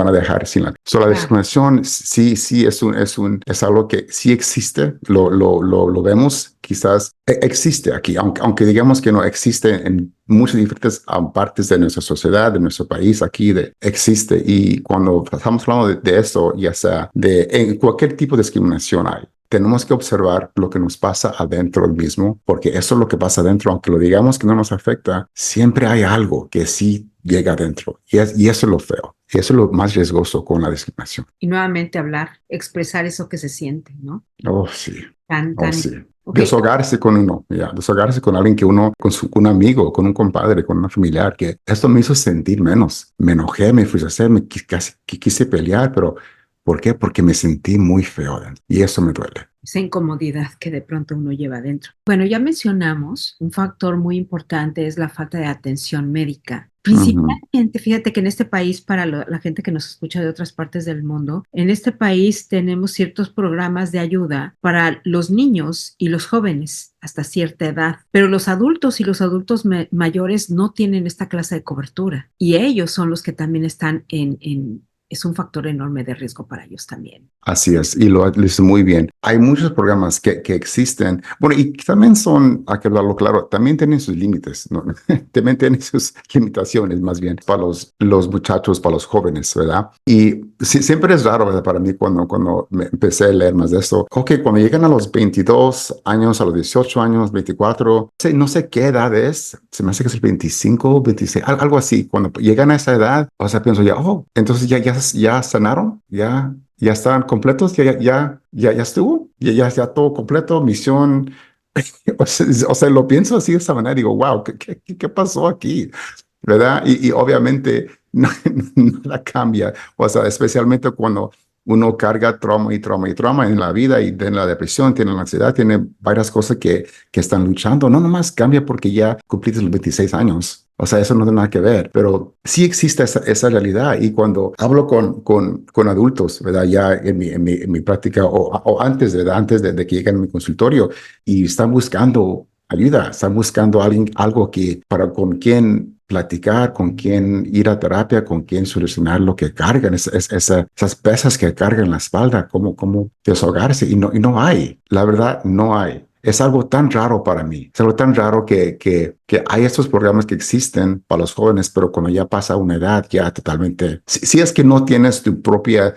a dejar sin la. So, la Claro. discriminación sí es algo que sí existe, lo vemos, quizás existe aquí, aunque digamos que no existe en muchas diferentes partes de nuestra sociedad, de nuestro país, aquí existe. Y cuando estamos hablando de eso, ya sea en cualquier tipo de discriminación hay. Tenemos que observar lo que nos pasa adentro mismo, porque eso es lo que pasa adentro, aunque lo digamos que no nos afecta, siempre hay algo que sí llega adentro. Y eso es lo feo. Y eso es lo más riesgoso con la discriminación. Y nuevamente hablar, expresar eso que se siente, ¿no? Oh, sí. Tan, Oh, tan. sí. Ok, Desahogarse con uno, ya, desahogarse con alguien que uno, un amigo, con un compadre, con una familiar, que esto me hizo sentir menos. Me enojé, me frustré, casi que quise pelear, pero ¿por qué? Porque me sentí muy feo dentro. Y eso me duele. esa incomodidad que de pronto uno lleva adentro. Bueno, ya mencionamos, un factor muy importante es la falta de atención médica. Ujú, Principalmente, fíjate que en este país, para la gente que nos escucha de otras partes del mundo, en este país tenemos ciertos programas de ayuda para los niños y los jóvenes hasta cierta edad, pero los adultos y los adultos mayores no tienen esta clase de cobertura y ellos son los que también están es un factor enorme de riesgo para ellos también. Así es, y lo dice muy bien. Hay muchos programas que existen, bueno, y también son, hay que hablarlo claro, también tienen sus límites, ¿no? También tienen sus limitaciones, más bien, para los muchachos, para los jóvenes, ¿verdad? Y sí, siempre es raro, ¿verdad? Para mí, cuando me empecé a leer más de esto, ok, cuando llegan a los 22 años, a los 18 años, 24, no sé qué edad es, se me hace que es el 25, 26, algo así. Cuando llegan a esa edad, o sea, pienso ya, oh, entonces ya sanaron, ya están completos, ya estuvo, ya todo completo, misión. O sea, lo pienso así de esa manera, digo, wow, ¿qué pasó aquí? ¿Verdad? Y obviamente no, no la cambia, o sea, especialmente cuando uno carga trauma y trauma y trauma en la vida y tiene la depresión, tiene la ansiedad, tiene varias cosas que están luchando. No nomás cambia porque ya cumpliste los 26 años. O sea, eso no tiene nada que ver, pero sí existe esa realidad. Y cuando hablo con adultos, ¿verdad? Ya en mi práctica o antes, ¿verdad? Antes de que lleguen a mi consultorio y están buscando ayuda, están buscando algo con quien platicar, con quien ir a terapia, con quien solucionar lo que cargan, esas pesas que cargan en la espalda, cómo desahogarse. Y no hay, la verdad, no hay. Es algo tan raro para mí, es algo tan raro que hay estos programas que existen para los jóvenes, pero cuando ya pasa una edad, ya totalmente, si es que no tienes tu propio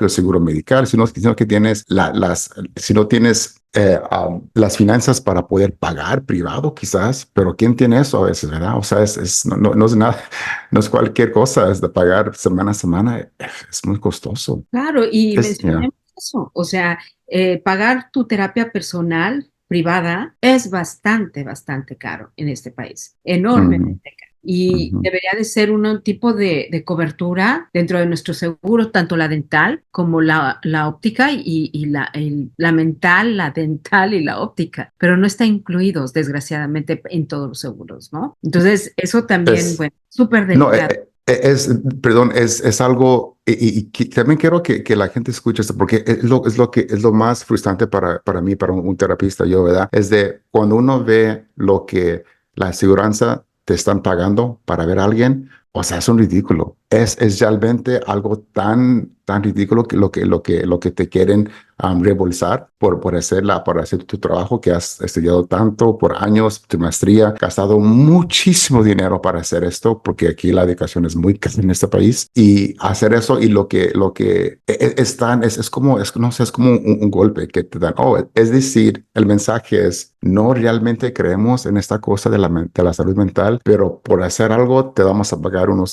seguro medical, sino que tienes si no tienes las finanzas para poder pagar privado quizás, pero ¿quién tiene eso a veces, verdad? O sea, no es nada, no es cualquier cosa, es de pagar semana a semana, es muy costoso. Claro, y Yeah. mencionemos eso, o sea, pagar tu terapia personal privada es bastante, bastante caro en este país, Ujú, enormemente caro. Y ujú. debería de ser un tipo de cobertura dentro de nuestro seguro, tanto la dental como la óptica y la mental, la dental y la óptica, pero no está incluidos, desgraciadamente, en todos los seguros, ¿no? Entonces, eso también, Es, bueno, súper no, delicado. perdón, es algo, y también quiero que la gente escuche esto, porque es lo más frustrante para mí, para un terapista, yo, ¿verdad? Es de cuando uno ve lo que la aseguranza te están pagando para ver a alguien, o sea, es un ridículo. Es realmente algo tan ridículo que lo que te quieren reembolsar por hacer tu trabajo que has estudiado tanto por años, tu maestría, gastado muchísimo dinero para hacer esto, porque aquí la educación es muy cara en este país, y hacer eso y lo que no sé, es como un golpe que te dan. Oh, es decir, el mensaje es, no realmente creemos en esta cosa de la salud mental, pero por hacer algo te vamos a pagar un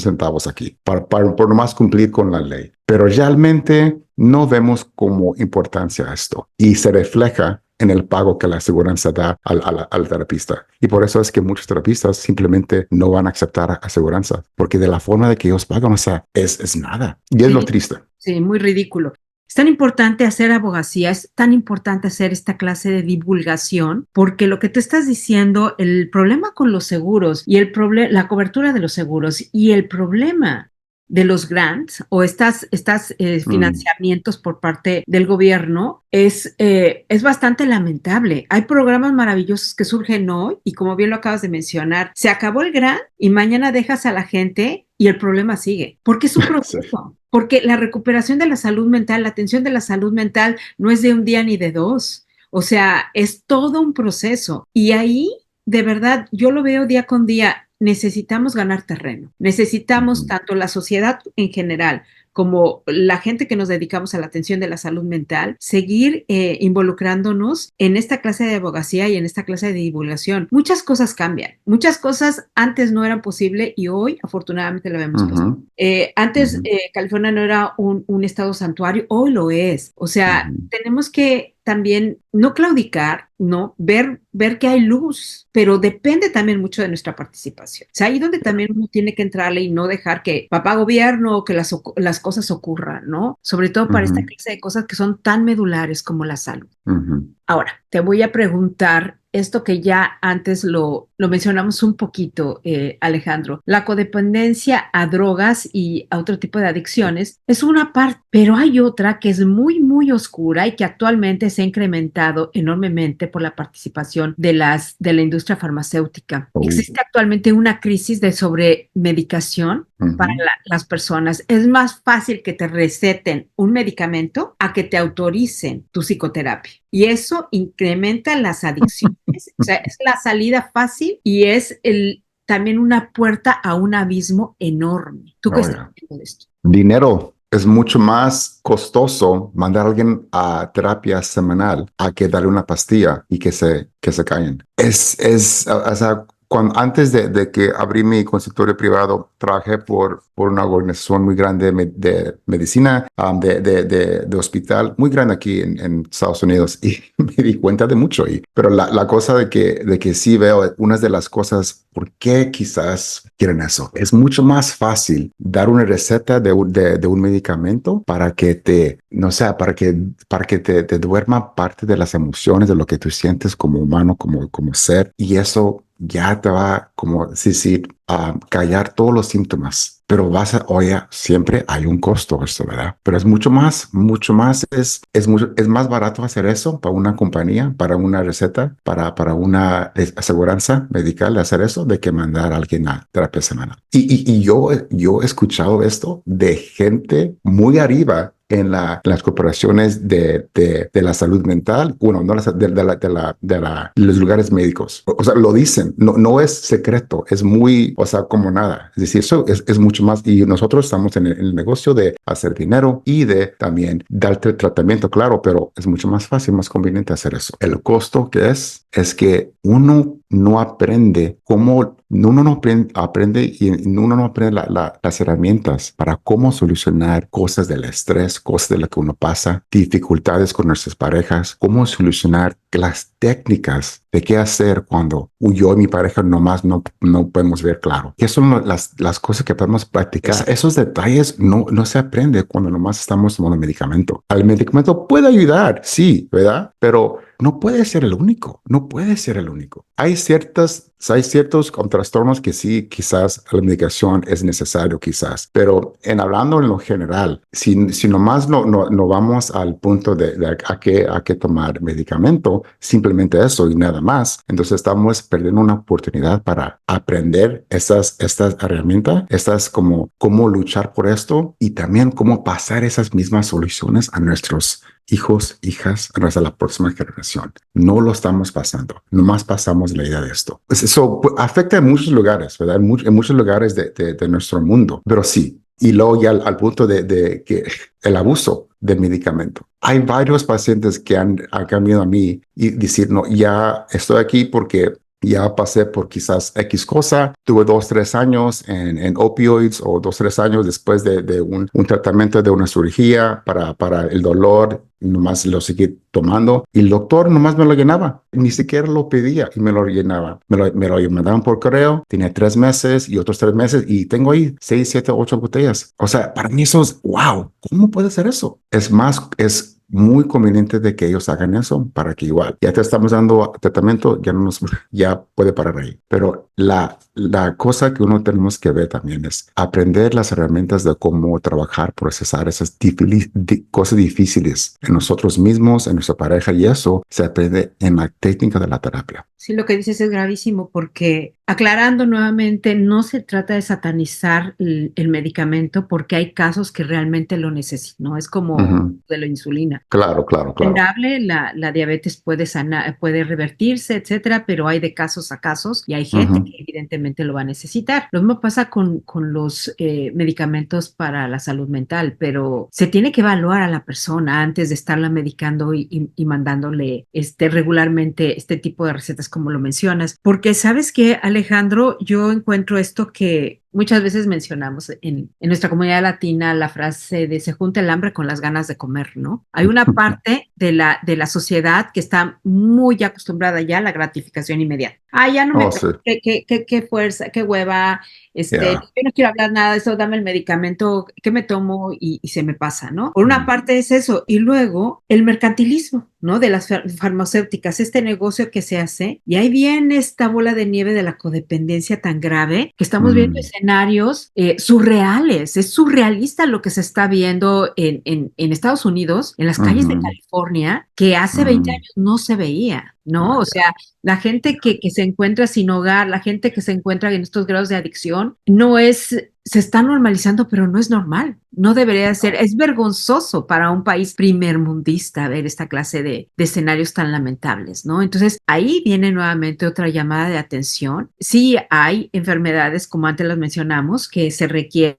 centavos aquí, por nomás cumplir con la ley. Pero realmente no vemos como importancia esto y se refleja en el pago que la aseguranza da al terapista. Y por eso es que muchos terapistas simplemente no van a aceptar aseguranza, porque de la forma de que ellos pagan, o sea, es nada. Y es lo Sí, triste. sí, muy ridículo. Es tan importante hacer abogacía, es tan importante hacer esta clase de divulgación, porque lo que tú estás diciendo, el problema con los seguros y la cobertura de los seguros y el problema de los grants o estas Mm, financiamientos por parte del gobierno es bastante lamentable. Hay programas maravillosos que surgen hoy y como bien lo acabas de mencionar, se acabó el grant y mañana dejas a la gente y el problema sigue, porque es un sí. proceso, porque la recuperación de la salud mental, la atención de la salud mental no es de un día ni de dos, o sea, es todo un proceso. Y ahí, de verdad, yo lo veo día con día, necesitamos ganar terreno, necesitamos Ujú, tanto la sociedad en general como la gente que nos dedicamos a la atención de la salud mental, seguir involucrándonos en esta clase de abogacía y en esta clase de divulgación. Muchas cosas cambian, muchas cosas antes no eran posibles y hoy afortunadamente lo vemos posible. ujú, Antes ujú, California no era un estado santuario, hoy lo es. O sea, ujú, tenemos que también no claudicar, ¿no? Ver que hay luz, pero depende también mucho de nuestra participación. O sea, ahí donde también uno tiene que entrarle y no dejar que papá gobierno o que las cosas ocurran, ¿no? Sobre todo para esta ujú, clase de cosas que son tan medulares como la salud. ujú. Ahora, te voy a preguntar esto que ya antes lo mencionamos un poquito, Alejandro. La codependencia a drogas y a otro tipo de adicciones es una parte, pero hay otra que es muy, muy oscura y que actualmente se ha incrementado incrementado enormemente por la participación de la industria farmacéutica. Existe actualmente una crisis de sobremedicación para las personas. Es más fácil que te receten un medicamento a que te autoricen tu psicoterapia. Y eso incrementa las adicciones. O sea, es la salida fácil y es también una puerta a un abismo enorme. ¿Tú qué estás viendo de esto? Dinero. Es mucho más costoso mandar a alguien a terapia semanal a que darle una pastilla y que se callen. O sea, antes de que abrí mi consultorio privado, trabajé por una organización muy grande de medicina, de hospital, muy grande aquí en Estados Unidos, y me di cuenta de mucho. Pero la cosa de que sí veo, una de las cosas, ¿por qué quizás quieren eso? Es mucho más fácil dar una receta de un medicamento para que para que te duerma parte de las emociones, de lo que tú sientes como humano, como ser, y eso ya te va, como decir, a callar todos los síntomas. Pero oye, siempre hay un costo esto, ¿verdad? Pero es mucho más, es más barato hacer eso para una compañía, para una receta, para una aseguranza medical de hacer eso, de que mandar a alguien a terapia semanal. Y yo he escuchado esto de gente muy arriba en las corporaciones de la salud mental, bueno, no de los lugares médicos. O sea, lo dicen, no es secreto, es muy, o sea, como nada. Es decir, eso es mucho más, y nosotros estamos en el negocio de hacer dinero y de también darte tratamiento, claro, pero es mucho más fácil, más conveniente hacer eso. El costo que es que uno no aprende aprende y uno no aprende las herramientas para cómo solucionar cosas del estrés, cosas de lo que uno pasa, dificultades con nuestras parejas, cómo solucionar las técnicas de qué hacer cuando yo y mi pareja nomás no podemos ver claro. ¿Qué son las cosas que podemos practicar? Esos detalles no se aprende cuando nomás estamos tomando medicamento. El medicamento puede ayudar, sí, ¿verdad? Pero no puede ser el único, no puede ser el único. Hay ciertos trastornos que sí, quizás la medicación es necesario, quizás, pero hablando en lo general, si nomás no vamos al punto de a qué tomar medicamento, simplemente eso y nada más, entonces estamos perdiendo una oportunidad para aprender estas herramientas, cómo luchar por esto y también cómo pasar esas mismas soluciones a nuestros hijos, hijas, a la próxima generación. No lo estamos pasando, nomás pasamos la idea de esto. Eso afecta en muchos lugares, ¿verdad? En muchos lugares de nuestro mundo, pero sí. Y luego ya al punto de que el abuso del medicamento. Hay varios pacientes que han venido a mí y decir, no, ya estoy aquí porque ya pasé por quizás X cosa, tuve 2-3 años en opioids o 2-3 años después de un tratamiento de una cirugía para el dolor, nomás lo seguí tomando y el doctor nomás me lo llenaba, ni siquiera lo pedía y me lo llenaba. Me lo mandaban por correo, tenía 3 meses y otros 3 meses y tengo ahí 6, 7, 8 botellas. O sea, para mí eso es, wow, ¿cómo puede ser eso? Es muy conveniente de que ellos hagan eso para que igual ya te estamos dando tratamiento, ya puede parar ahí. Pero la cosa que uno tenemos que ver también es aprender las herramientas de cómo trabajar, procesar esas cosas difíciles en nosotros mismos, en nuestra pareja, y eso se aprende en la técnica de la terapia. Sí, lo que dices es gravísimo porque, aclarando nuevamente, no se trata de satanizar el medicamento porque hay casos que realmente lo necesitan, ¿no? Es como de la insulina. Claro. La diabetes puede sanar, puede revertirse, etcétera, pero hay de casos a casos y hay gente que evidentemente lo va a necesitar. Lo mismo pasa con los medicamentos para la salud mental, pero se tiene que evaluar a la persona antes de estarla medicando y mandándole regularmente este tipo de recetas como lo mencionas, porque sabes que, Alejandro, yo encuentro esto que muchas veces mencionamos en nuestra comunidad latina, la frase de se junta el hambre con las ganas de comer, ¿no? Hay una parte de la sociedad que está muy acostumbrada ya a la gratificación inmediata. Ya no me... Sí. Qué fuerza, qué hueva, yo no quiero hablar nada de eso, dame el medicamento que me tomo y se me pasa, ¿no? Por una parte es eso, y luego el mercantilismo, ¿no? De las farmacéuticas, este negocio que se hace, y ahí viene esta bola de nieve de la codependencia tan grave que estamos viendo escenas escenarios surreales. Es surrealista lo que se está viendo en Estados Unidos, en las calles de California, que hace 20 años no se veía, ¿no? O sea, la gente que se encuentra sin hogar, la gente que se encuentra en estos grados de adicción, se está normalizando, pero no es normal. No debería ser. Es vergonzoso para un país primermundista ver esta clase de escenarios tan lamentables, ¿no? Entonces, ahí viene nuevamente otra llamada de atención. Sí hay enfermedades, como antes las mencionamos, que se requieren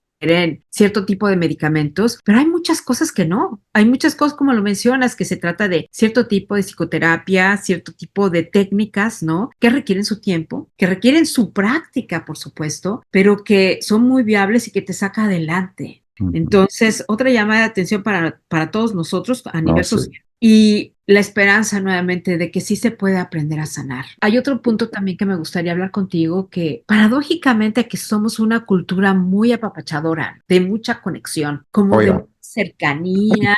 cierto tipo de medicamentos, pero hay muchas cosas que no. Hay muchas cosas, como lo mencionas, que se trata de cierto tipo de psicoterapia, cierto tipo de técnicas, ¿no? Que requieren su tiempo, que requieren su práctica, por supuesto, pero que son muy viables y que te saca adelante. Entonces, otra llamada de atención para todos nosotros a nivel social. Y la esperanza nuevamente de que sí se puede aprender a sanar. Hay otro punto también que me gustaría hablar contigo, que paradójicamente que somos una cultura muy apapachadora, de mucha conexión, como de cercanía,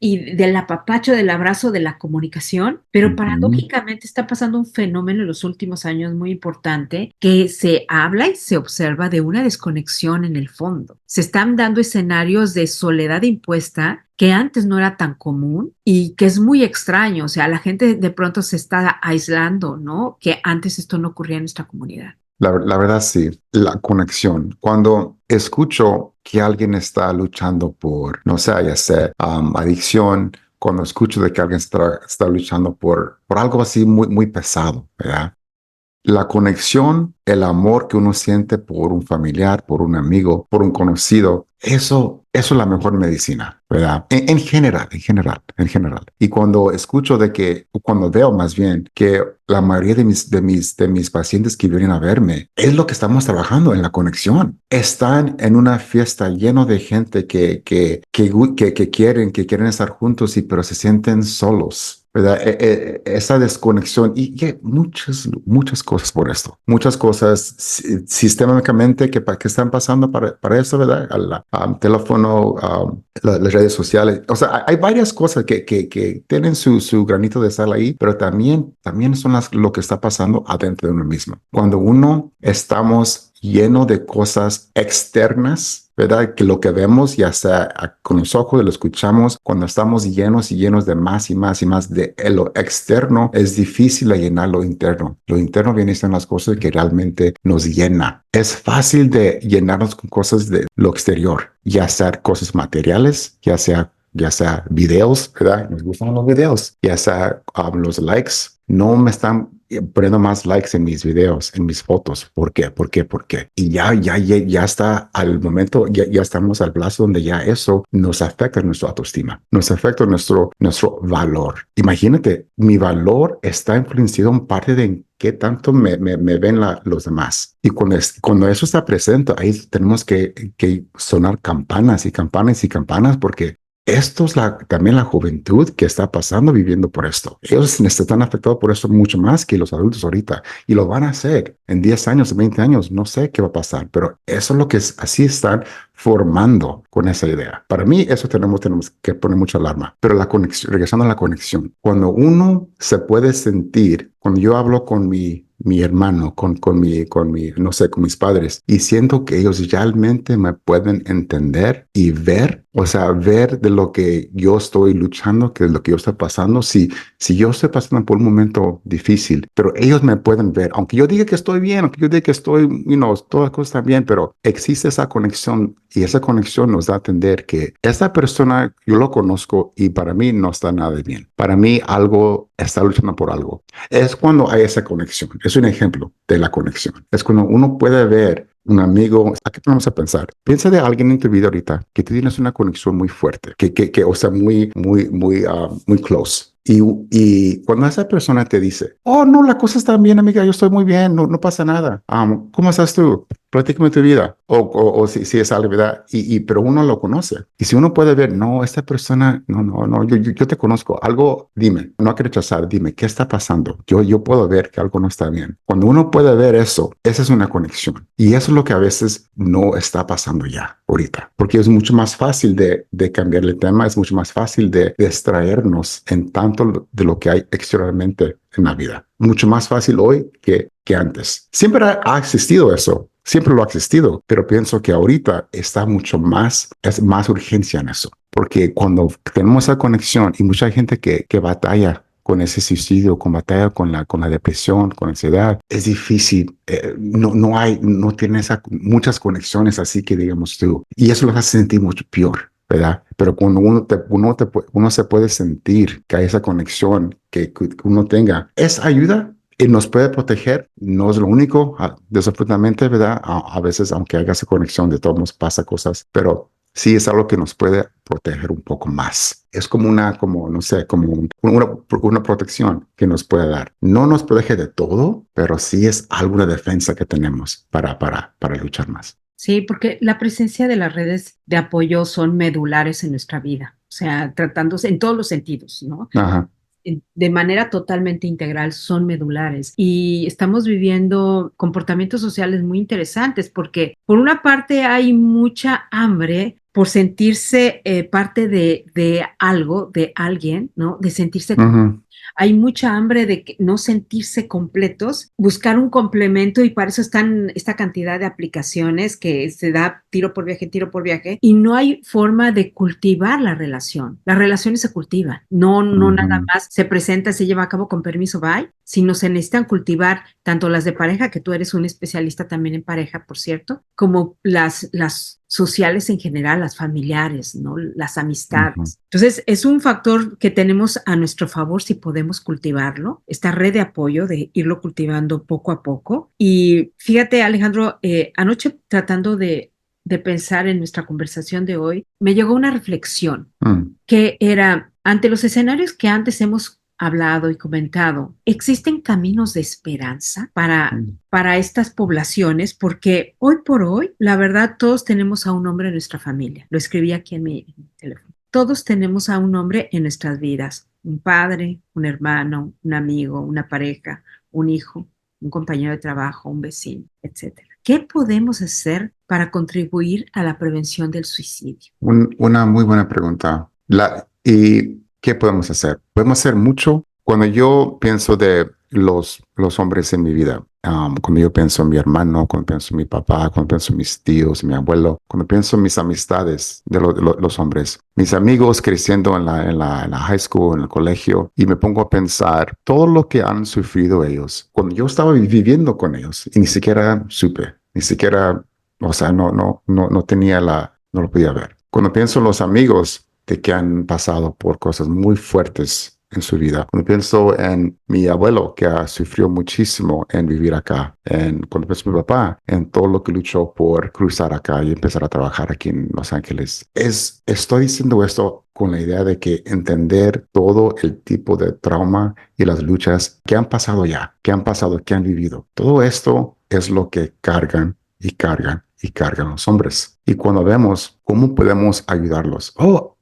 y del apapacho, del abrazo, de la comunicación, pero paradójicamente está pasando un fenómeno en los últimos años muy importante, que se habla y se observa de una desconexión en el fondo. Se están dando escenarios de soledad impuesta que antes no era tan común y que es muy extraño. O sea, la gente de pronto se está aislando, ¿no? Que antes esto no ocurría en nuestra comunidad. La verdad, sí, la conexión. Cuando escucho que alguien está luchando por, no sé, ya sea adicción, cuando escucho de que alguien está luchando por algo así muy, muy pesado, ¿verdad? La conexión, el amor que uno siente por un familiar, por un amigo, por un conocido, eso es la mejor medicina, ¿verdad? En general, en general, en general. Y cuando escucho cuando veo más bien que la mayoría de mis pacientes que vienen a verme, es lo que estamos trabajando en la conexión. Están en una fiesta lleno de gente que quieren estar juntos, pero se sienten solos. ¿Verdad? Esa desconexión y hay muchas cosas por esto, muchas cosas sistémicamente que están pasando para eso, ¿verdad? Al teléfono, las redes sociales, o sea, hay varias cosas que tienen su granito de sal ahí, pero también son lo que está pasando adentro de uno mismo. Cuando uno estamos lleno de cosas externas, ¿verdad? Que lo que vemos, ya sea con los ojos, lo escuchamos, cuando estamos llenos y llenos de más y más y más de lo externo, es difícil de llenar lo interno. Lo interno viene siendo las cosas que realmente nos llena. Es fácil de llenarnos con cosas de lo exterior, ya sea cosas materiales, ya sea videos, ¿verdad? Nos gustan los videos, ya sea los likes. No me están poniendo más likes en mis videos, en mis fotos. ¿Por qué? ¿Por qué? ¿Por qué? Y ya está al momento, ya estamos al plazo donde ya eso nos afecta nuestra autoestima, nos afecta nuestro valor. Imagínate, mi valor está influenciado en parte de qué tanto me ven los demás. Y cuando eso está presente, ahí tenemos que sonar campanas y campanas y campanas, porque esto es también la juventud que está viviendo por esto. Ellos están afectados por esto mucho más que los adultos ahorita. Y lo van a hacer en 10 años, 20 años. No sé qué va a pasar, pero eso es lo que así están formando con esa idea. Para mí, eso tenemos que poner mucha alarma. Pero la conexión, regresando a la conexión, cuando uno se puede sentir, cuando yo hablo con mi hermano, no sé, con mis padres, y siento que ellos realmente me pueden entender y ver, o sea, ver de lo que yo estoy luchando, que es lo que yo estoy pasando. Si yo estoy pasando por un momento difícil, pero ellos me pueden ver, aunque yo diga que estoy bien, aunque yo diga que estoy, todas las cosas están bien, pero existe esa conexión, y esa conexión nos da a entender que esta persona yo lo conozco y para mí no está nada bien. Para mí algo está luchando por algo. Es cuando hay esa conexión. Es un ejemplo de la conexión. Es cuando uno puede ver un amigo. ¿A qué vamos a pensar? Piensa de alguien en tu vida ahorita que tú tienes una conexión muy fuerte, o sea, muy close. Y cuando esa persona te dice, oh, no, la cosa está bien, amiga, yo estoy muy bien, no pasa nada. ¿Cómo estás tú? Platícame tu vida. O si es algo, ¿verdad? Pero uno lo conoce. Y si uno puede ver, no, esta persona, no, yo te conozco. Algo, dime, no hay que rechazar, dime, ¿qué está pasando? Yo puedo ver que algo no está bien. Cuando uno puede ver eso, esa es una conexión. Y eso es lo que a veces no está pasando ya, ahorita. Porque es mucho más fácil de cambiar el tema, es mucho más fácil de distraernos en tanto de lo que hay exteriormente en la vida. Mucho más fácil hoy que antes. Siempre ha existido eso. Siempre lo ha existido, pero pienso que ahorita está mucho más, es más urgencia en eso. Porque cuando tenemos esa conexión y mucha gente que batalla con ese suicidio, con batalla con la depresión, con ansiedad, es difícil. No tiene muchas conexiones así que digamos tú. Y eso los hace sentir mucho peor, ¿verdad? Pero cuando uno se puede sentir que hay esa conexión que uno tenga, es ayuda y nos puede proteger. No es lo único, desafortunadamente, ¿verdad? A veces, aunque haya esa conexión, de todos modos pasa cosas, pero sí es algo que nos puede proteger un poco más. Es como no sé, una protección que nos puede dar. No nos protege de todo, pero sí es alguna defensa que tenemos para luchar más. Sí, porque la presencia de las redes de apoyo son medulares en nuestra vida, o sea, tratándose en todos los sentidos, ¿no? Ajá. De manera totalmente integral son medulares y estamos viviendo comportamientos sociales muy interesantes porque por una parte hay mucha hambre por sentirse parte de algo, de alguien, ¿no? De sentirse Ujú. hay mucha hambre de no sentirse completos, buscar un complemento y para eso están esta cantidad de aplicaciones que se da tiro por viaje y no hay forma de cultivar la relación. Las relaciones se cultivan, no nada Ujú. más se presenta, se lleva a cabo con permiso, bye, sino se necesitan cultivar tanto las de pareja, que tú eres un especialista también en pareja, por cierto, como las sociales en general, las familiares, ¿no? Las Ujú. amistades. Entonces, es un factor que tenemos a nuestro favor si podemos cultivarlo, esta red de apoyo, de irlo cultivando poco a poco. Y fíjate, Alejandro, anoche tratando de pensar en nuestra conversación de hoy, me llegó una reflexión Mm. que era, ante los escenarios que antes hemos hablado y comentado, ¿existen caminos de esperanza Mm. para estas poblaciones? Porque hoy por hoy, la verdad, todos tenemos a un hombre en nuestra familia. Lo escribí aquí en mi teléfono. Todos tenemos a un hombre en nuestras vidas, un padre, un hermano, un amigo, una pareja, un hijo, un compañero de trabajo, un vecino, etcétera. ¿Qué podemos hacer para contribuir a la prevención del suicidio? Una muy buena pregunta. ¿Y qué podemos hacer? Podemos hacer mucho. Cuando yo pienso de los hombres en mi vida, cuando yo pienso en mi hermano, cuando pienso en mi papá, cuando pienso en mis tíos, mi abuelo, cuando pienso en mis amistades de los hombres, mis amigos creciendo en la high school, en el colegio, y me pongo a pensar todo lo que han sufrido ellos. Cuando yo estaba viviendo con ellos y ni siquiera supe, ni siquiera, o sea, no tenía no lo podía ver. Cuando pienso en los amigos de que han pasado por cosas muy fuertes en su vida, cuando pienso en mi abuelo que sufrió muchísimo en vivir acá, cuando pienso en mi papá, en todo lo que luchó por cruzar acá y empezar a trabajar aquí en Los Ángeles, estoy diciendo esto con la idea de que entender todo el tipo de trauma y las luchas que han pasado ya, que han pasado, que han vivido. Todo esto es lo que cargan y cargan y cargan los hombres. Y cuando vemos cómo podemos ayudarlos,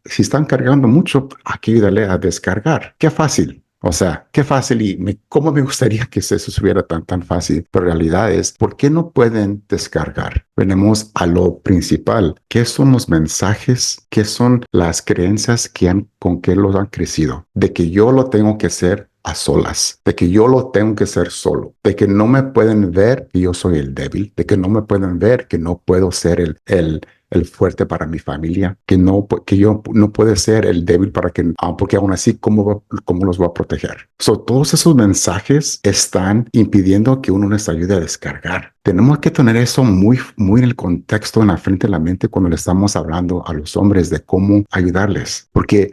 si están cargando mucho, hay que ayudarle a descargar. Qué fácil. O sea, qué fácil y cómo me gustaría que eso estuviera tan fácil. Pero la realidad es, ¿por qué no pueden descargar? Venimos a lo principal. ¿Qué son los mensajes? ¿Qué son las creencias con que los han crecido? De que yo lo tengo que hacer a solas, de que yo lo tengo que hacer solo, de que no me pueden ver que yo soy el débil, de que no me pueden ver que no puedo ser el fuerte para mi familia, que yo no puedo ser el débil porque aún así, ¿cómo los voy a proteger? Todos esos mensajes están impidiendo que uno les ayude a descargar. Tenemos que tener eso muy, muy en el contexto, en la frente de la mente cuando le estamos hablando a los hombres de cómo ayudarles, porque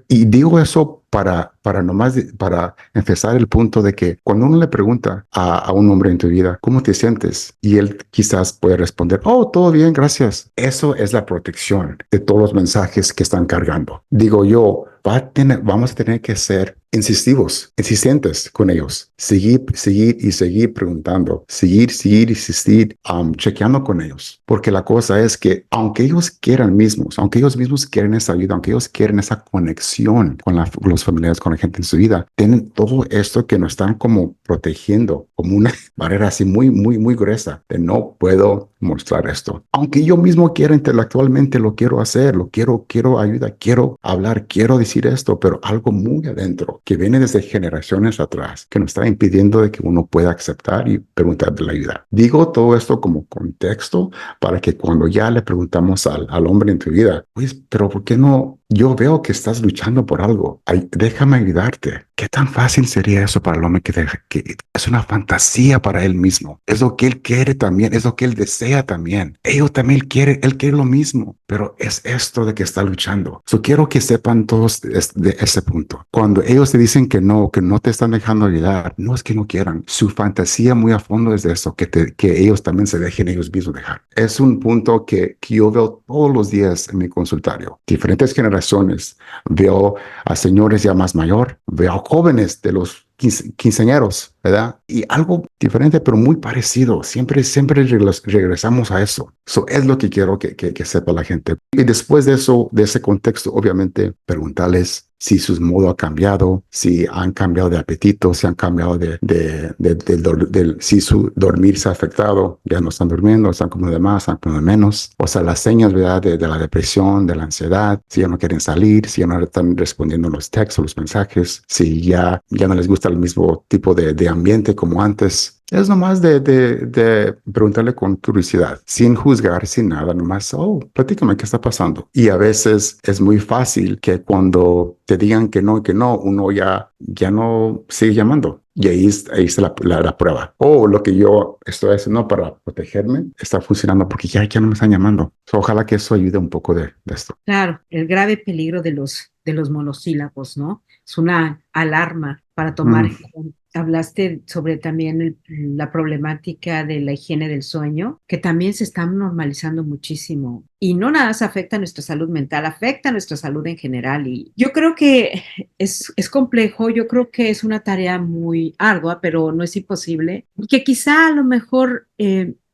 y digo eso para empezar el punto de que cuando uno le pregunta a un hombre en tu vida, ¿cómo te sientes? Y él quizás puede responder, todo bien, gracias. Eso es la protección de todos los mensajes que están cargando. Digo yo, vamos a tener que ser insistentes con ellos. Seguir y seguir preguntando. Seguir, insistir, chequeando con ellos. Porque la cosa es que aunque ellos quieran mismos, aunque ellos mismos quieren esa ayuda, aunque ellos quieren esa conexión con los sus familiares, con la gente en su vida, tienen todo esto que nos están como protegiendo, como una barrera así muy, muy, muy gruesa de no puedo mostrar esto. Aunque yo mismo quiera intelectualmente, lo quiero hacer, quiero ayuda, quiero hablar, quiero decir esto, pero algo muy adentro que viene desde generaciones atrás que nos está impidiendo de que uno pueda aceptar y preguntar de la ayuda. Digo todo esto como contexto para que cuando ya le preguntamos al hombre en tu vida, pues, pero ¿por qué no? Yo veo que estás luchando por algo. Ay, déjame ayudarte. ¿Qué tan fácil sería eso para el hombre que es una fantasía para él mismo? Es lo que él quiere también, es lo que él desea también. Ellos también él quiere lo mismo, pero es esto de que está luchando. So, quiero que sepan todos de ese punto. Cuando ellos te dicen que no te están dejando ayudar, no es que no quieran. Su fantasía muy a fondo es de eso, que ellos también se dejen ellos mismos dejar. Es un punto que yo veo todos los días en mi consultorio. Diferentes generaciones. Veo a señores ya más mayor, veo a jóvenes de los quinceañeros, ¿verdad? Y algo diferente, pero muy parecido. Siempre regresamos a eso. Eso es lo que quiero que sepa la gente. Y después de eso, de ese contexto, obviamente, preguntarles si su modo ha cambiado, si han cambiado de apetito, si han cambiado si su dormir se ha afectado, ya no están durmiendo, están comiendo de más, están comiendo de menos. O sea, las señas, ¿verdad? De la depresión, de la ansiedad, si ya no quieren salir, si ya no están respondiendo los textos, los mensajes, si ya no les gusta el mismo tipo de ambiente como antes. Es nomás de preguntarle con curiosidad, sin juzgar, sin nada, nomás, oh, platícame qué está pasando. Y a veces es muy fácil que cuando te digan que no, uno ya no sigue llamando. Y ahí está la prueba. O lo que yo estoy haciendo para protegerme está funcionando porque ya no me están llamando. So, ojalá que eso ayude un poco de esto. Claro, el grave peligro de los monosílabos, ¿no? Es una alarma para tomar en Mm. cuenta. Hablaste sobre también la problemática de la higiene del sueño, que también se está normalizando muchísimo. Y no nada más afecta a nuestra salud mental, afecta a nuestra salud en general. Y yo creo que es complejo, yo creo que es una tarea muy ardua, pero no es imposible. Y que quizá a lo mejor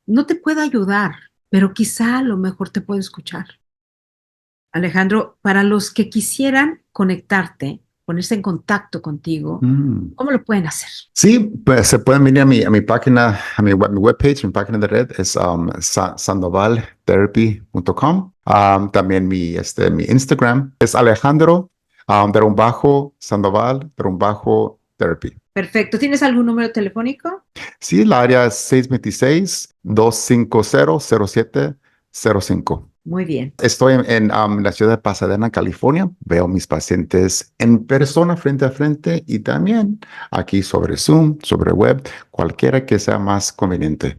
no te pueda ayudar, pero quizá a lo mejor te puede escuchar. Alejandro, para los que quisieran conectarte, ponerse en contacto contigo, Mm. ¿cómo lo pueden hacer? Sí, pues se pueden venir a mi página, mi webpage, mi página de red es sandovaltherapy.com. También mi Instagram es Alejandro, _Sandoval, _therapy. Perfecto. ¿Tienes algún número telefónico? Sí, la área es 626-250-0705. Muy bien. Estoy en la ciudad de Pasadena, California. Veo mis pacientes en persona, frente a frente, y también aquí sobre Zoom, sobre web, cualquiera que sea más conveniente.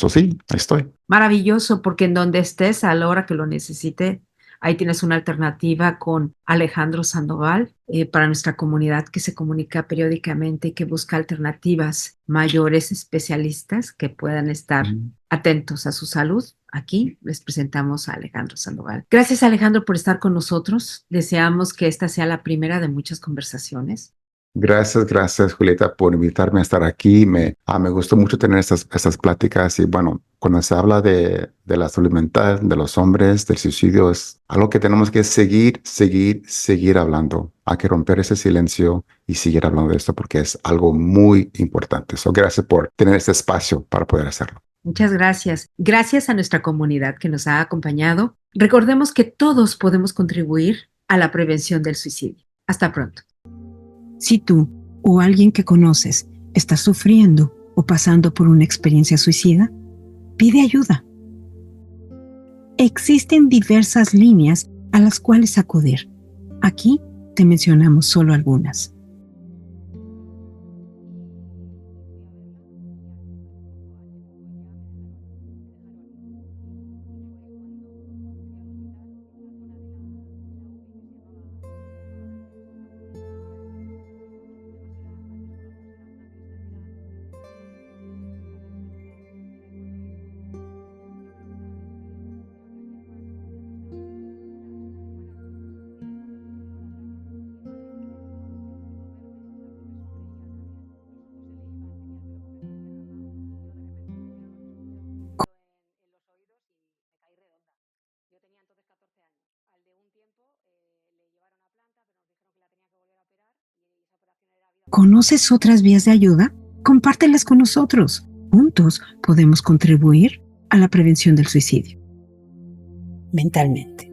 Sí, ahí estoy. Maravilloso, porque en donde estés, a la hora que lo necesite, ahí tienes una alternativa con Alejandro Sandoval para nuestra comunidad que se comunica periódicamente y que busca alternativas mayores especialistas que puedan estar Mm. atentos a su salud. Aquí les presentamos a Alejandro Sandoval. Gracias, Alejandro, por estar con nosotros. Deseamos que esta sea la primera de muchas conversaciones. Gracias, Julieta, por invitarme a estar aquí. Me gustó mucho tener estas pláticas y bueno, cuando se habla de la salud mental, de los hombres, del suicidio, es algo que tenemos que seguir hablando. Hay que romper ese silencio y seguir hablando de esto porque es algo muy importante. Gracias por tener este espacio para poder hacerlo. Muchas gracias. Gracias a nuestra comunidad que nos ha acompañado. Recordemos que todos podemos contribuir a la prevención del suicidio. Hasta pronto. Si tú o alguien que conoces está sufriendo o pasando por una experiencia suicida, pide ayuda. Existen diversas líneas a las cuales acudir. Aquí te mencionamos solo algunas. ¿Conoces otras vías de ayuda? Compártelas con nosotros. Juntos podemos contribuir a la prevención del suicidio. Mentalmente.